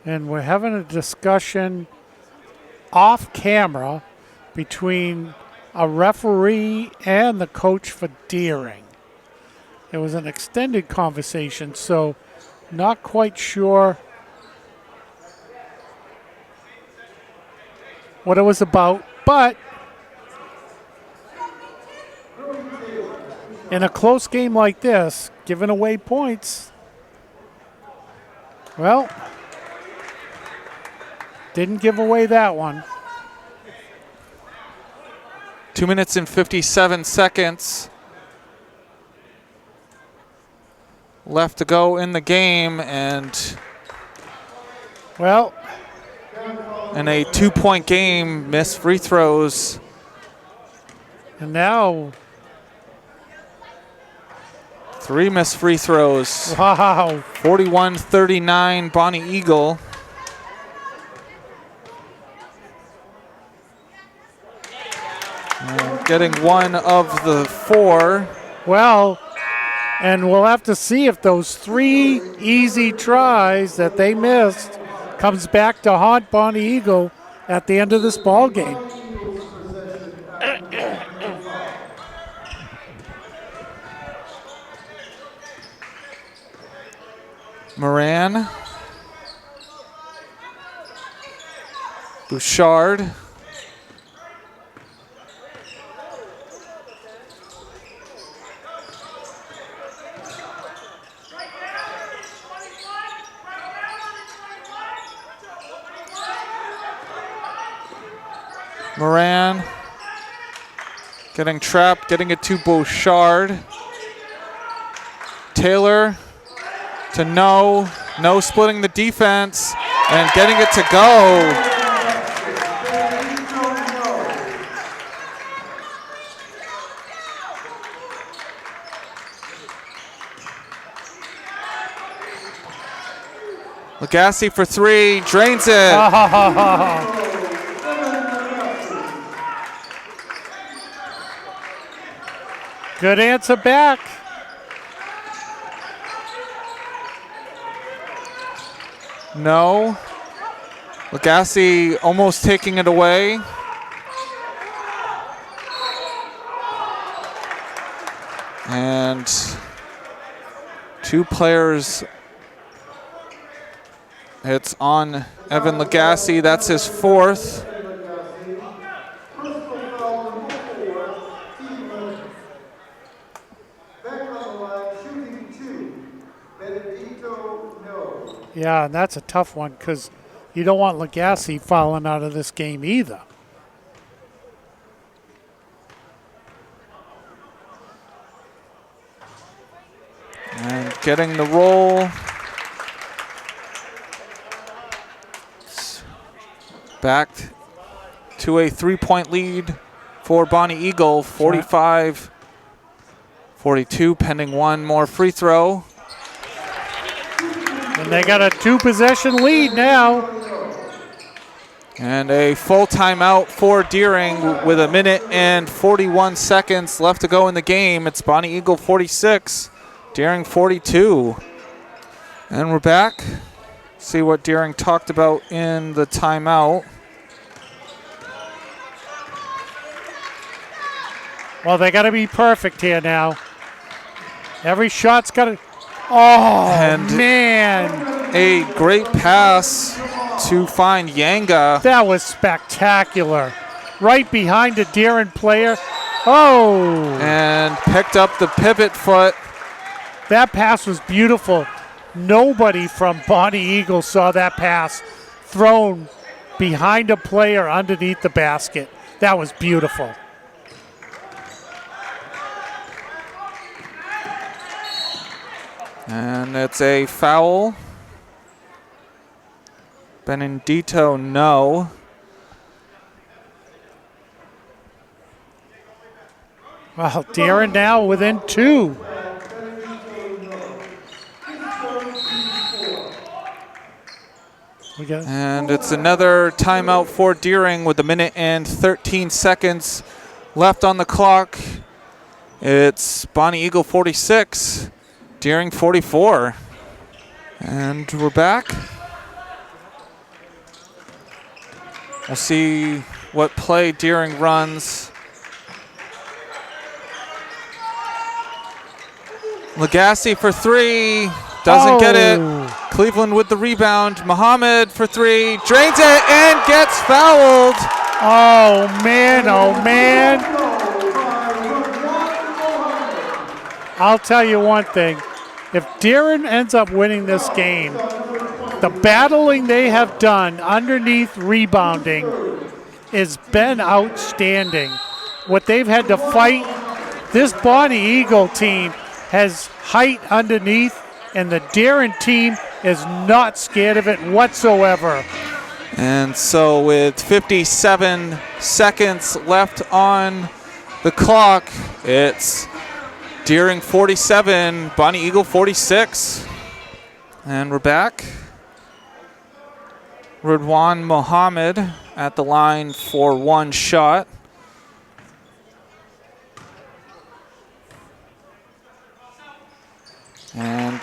And we're having a discussion off camera between a referee and the coach for Deering. It was an extended conversation, so not quite sure what it was about, but in a close game like this, giving away points, well, didn't give away that one. 2 minutes and 57 seconds left to go in the game, and in a 2-point game, missed free throws. And now 3 missed free throws. Wow. 41-39 Bonny Eagle. And getting one of the 4. Well, and we'll have to see if those 3 easy tries that they missed comes back to haunt Bonny Eagle at the end of this ball game. Moran. Bouchard. Moran getting trapped, getting it to Bouchard. Taylor to No splitting the defense and getting it to go. Lagasse for three, drains it. Good answer back. No. Lagasse almost taking it away. And two players. It's on Evan Lagasse. That's his fourth. Yeah, and that's a tough one because you don't want Lagasse falling out of this game either. And getting the roll. Back to a 3-point lead for Bonny Eagle, 45-42, pending one more free throw. And they got a 2-possession lead now. And a full timeout for Deering with 1 minute and 41 seconds left to go in the game. It's Bonny Eagle 46, Deering 42. And we're back. See what Deering talked about in the timeout. Well, they got to be perfect here now. Every shot's got to... Oh, and man. A great pass to find Yanga. That was spectacular. Right behind the Deering player. Oh. And picked up the pivot foot. That pass was beautiful. Nobody from Bonny Eagle saw that pass thrown behind a player underneath the basket. That was beautiful. And it's a foul. Benedito, no. Well, Deering now within 2. And it's another timeout for Deering with 1 minute and 13 seconds left on the clock. It's Bonny Eagle 46, Deering 44. And we're back. We'll see what play Deering runs. Lagasse for three. Doesn't get it. Cleveland with the rebound. Muhammad for three. Drains it and gets fouled. Oh, man. Oh, man. I'll tell you one thing. If Deering ends up winning this game, the battling they have done underneath rebounding has been outstanding. What they've had to fight, this Bonny Eagle team has height underneath, and the Deering team is not scared of it whatsoever. And so with 57 seconds left on the clock, it's Deering 47, Bonny Eagle 46. And we're back. Ridwan Mohammed at the line for one shot. And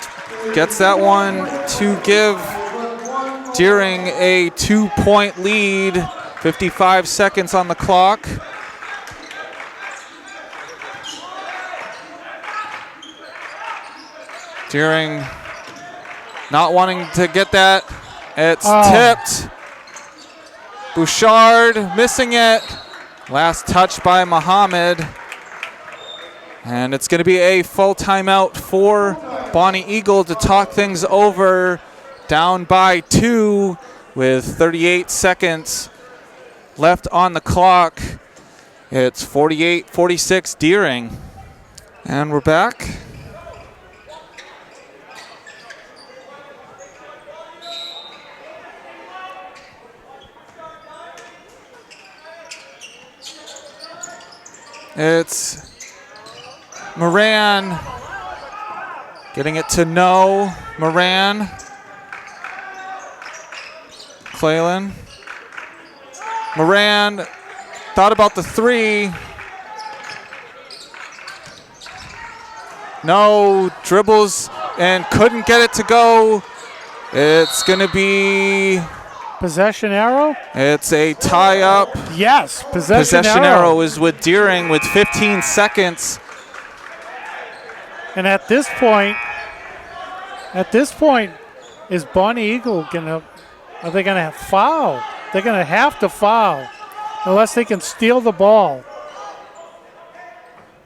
gets that one to give Deering a 2-point lead. 55 seconds on the clock. Deering not wanting to get that. It's tipped. Bouchard missing it. Last touch by Mohammed. And it's going to be a full timeout for Bonny Eagle to talk things over. Down by 2 with 38 seconds left on the clock. It's 48-46 Deering. And we're back. It's Moran getting it to no. Moran. Cleland. Moran thought about the three. No, dribbles and couldn't get it to go. It's going to be possession arrow? It's a tie-up. Yes, possession arrow is with Deering with 15 seconds. And at this point, is Bonny Eagle are they gonna foul? They're gonna have to foul unless they can steal the ball.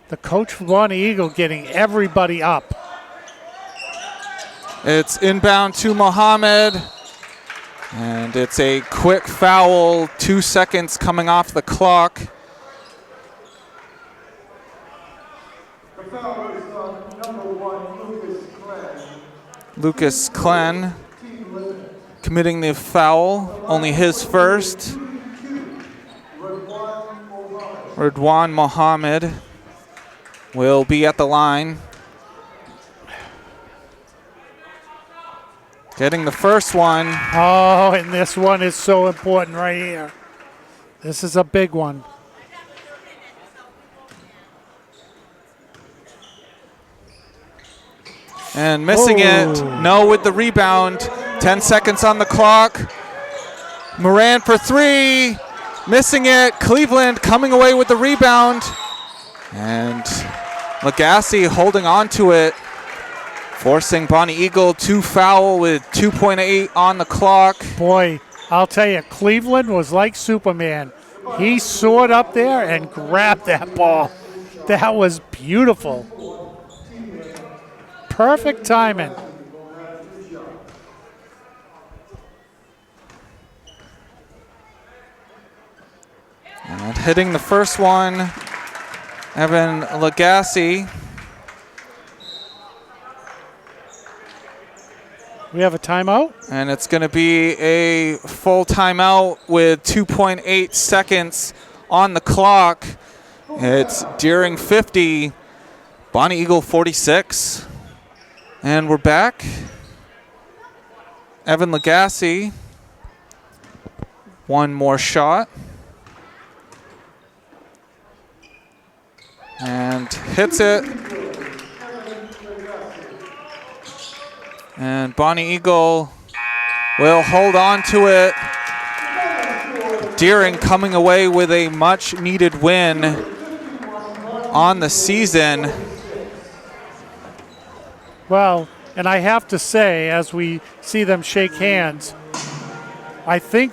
The coach for Bonny Eagle getting everybody up. It's inbound to Mohammed. And it's a quick foul, 2 seconds coming off the clock. The foul is on number 1, Lucas Klen committing the foul, only his first. Redwan Mohammed will be at the line. Getting the first one. Oh, and this one is so important right here. This is a big one. And missing it. No with the rebound. 10 seconds on the clock. Moran for three. Missing it. Cleveland coming away with the rebound. And Lagasse holding on to it. Forcing Bonny Eagle to foul with 2.8 on the clock. Boy, I'll tell you, Cleveland was like Superman. He soared up there and grabbed that ball. That was beautiful. Perfect timing. And hitting the first one, Evan Lagasse. We have a timeout? And it's going to be a full timeout with 2.8 seconds on the clock. It's Deering 50, Bonny Eagle 46. And we're back. Evan Lagasse, one more shot. And hits it. And Bonny Eagle will hold on to it. Deering coming away with a much-needed win on the season. Well, and I have to say, as we see them shake hands, I think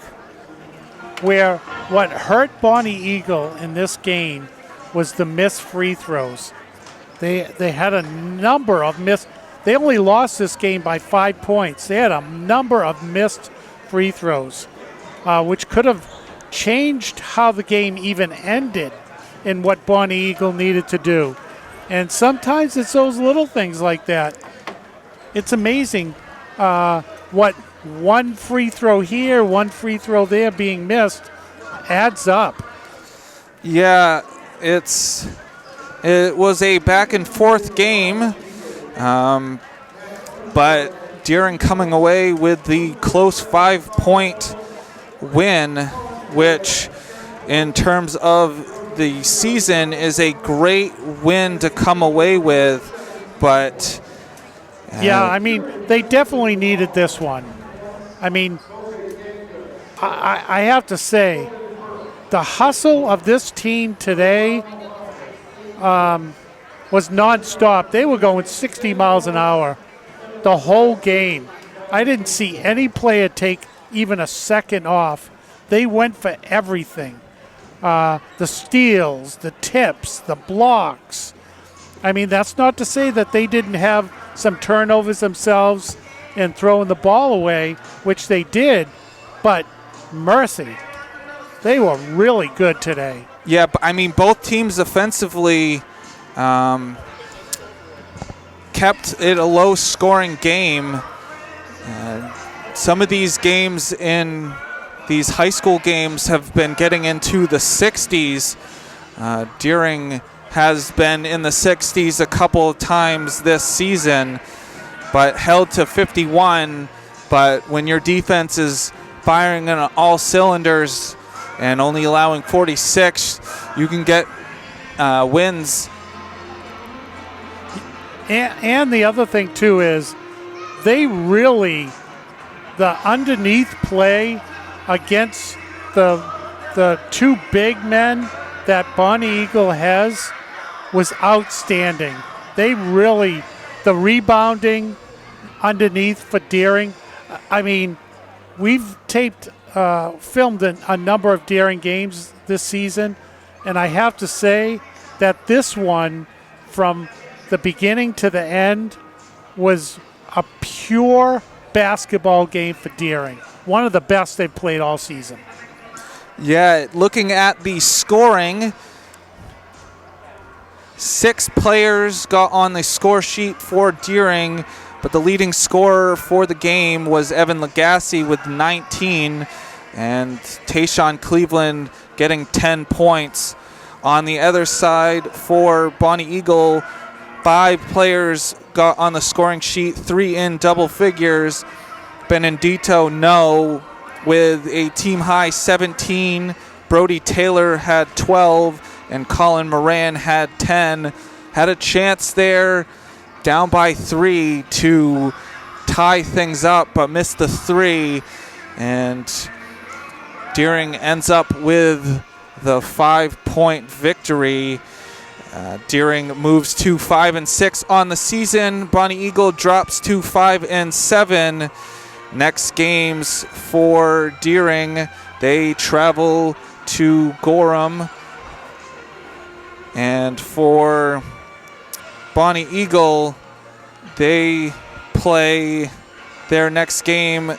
what hurt Bonny Eagle in this game was the missed free throws. They had a number of missed. They only lost this game by 5 points. They had a number of missed free throws, which could have changed how the game even ended in what Bonny Eagle needed to do. And sometimes it's those little things like that. It's amazing what one free throw here, one free throw there being missed adds up. Yeah, it was a back and forth game. But Deering coming away with the close 5-point win, which in terms of the season is a great win to come away with. But yeah, I mean, they definitely needed this one. I mean, I have to say, the hustle of this team today was nonstop. They were going 60 miles an hour the whole game. I didn't see any player take even a second off. They went for everything. The steals, the tips, the blocks. I mean, that's not to say that they didn't have some turnovers themselves and throwing the ball away, which they did, but mercy. They were really good today. Yeah, but I mean, both teams offensively kept it a low-scoring game. Some of these games in these high school games have been getting into the 60s. Deering has been in the 60s a couple of times this season, but held to 51. But when your defense is firing on all cylinders and only allowing 46, you can get wins. And the other thing, too, is they really, the underneath play against the two big men that Bonny Eagle has was outstanding. They really, the rebounding underneath for Deering, I mean, we've filmed a number of Deering games this season, and I have to say that this one, from the beginning to the end, was a pure basketball game for Deering. One of the best they've played all season. Yeah, looking at the scoring, 6 players got on the score sheet for Deering, but the leading scorer for the game was Evan Lagasse with 19, and Tayshawn Cleveland getting 10 points. On the other side for Bonny Eagle, 5 players got on the scoring sheet, 3 in double figures. Benedito No with a team-high 17. Brody Taylor had 12, and Colin Moran had 10. Had a chance there, down by 3, to tie things up, but missed the 3. And Deering ends up with the 5-point victory. Deering moves to 5-6 on the season. Bonny Eagle drops to 5-7. Next games for Deering, they travel to Gorham. And for Bonny Eagle, they play their next game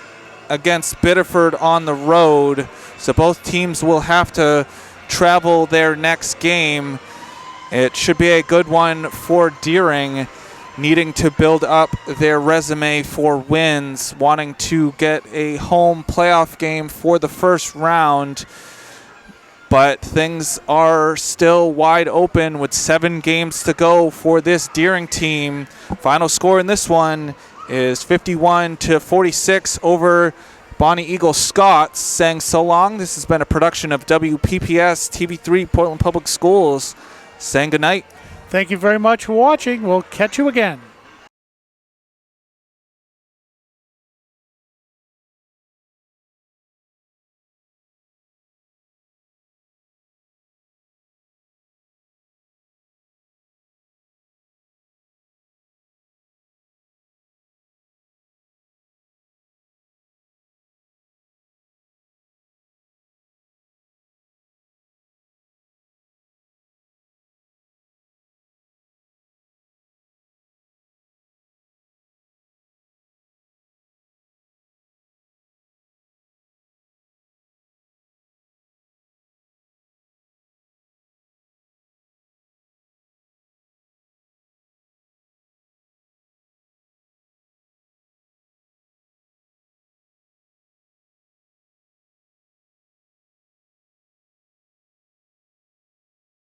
against Biddeford on the road. So both teams will have to travel their next game. It should be a good one for Deering, needing to build up their resume for wins, wanting to get a home playoff game for the first round. But things are still wide open with 7 games to go for this Deering team. Final score in this one is 51-46 over Bonny Eagle Scots. Saying so long. This has been a production of WPPS TV3 Portland Public Schools. Saying goodnight. Thank you very much for watching. We'll catch you again.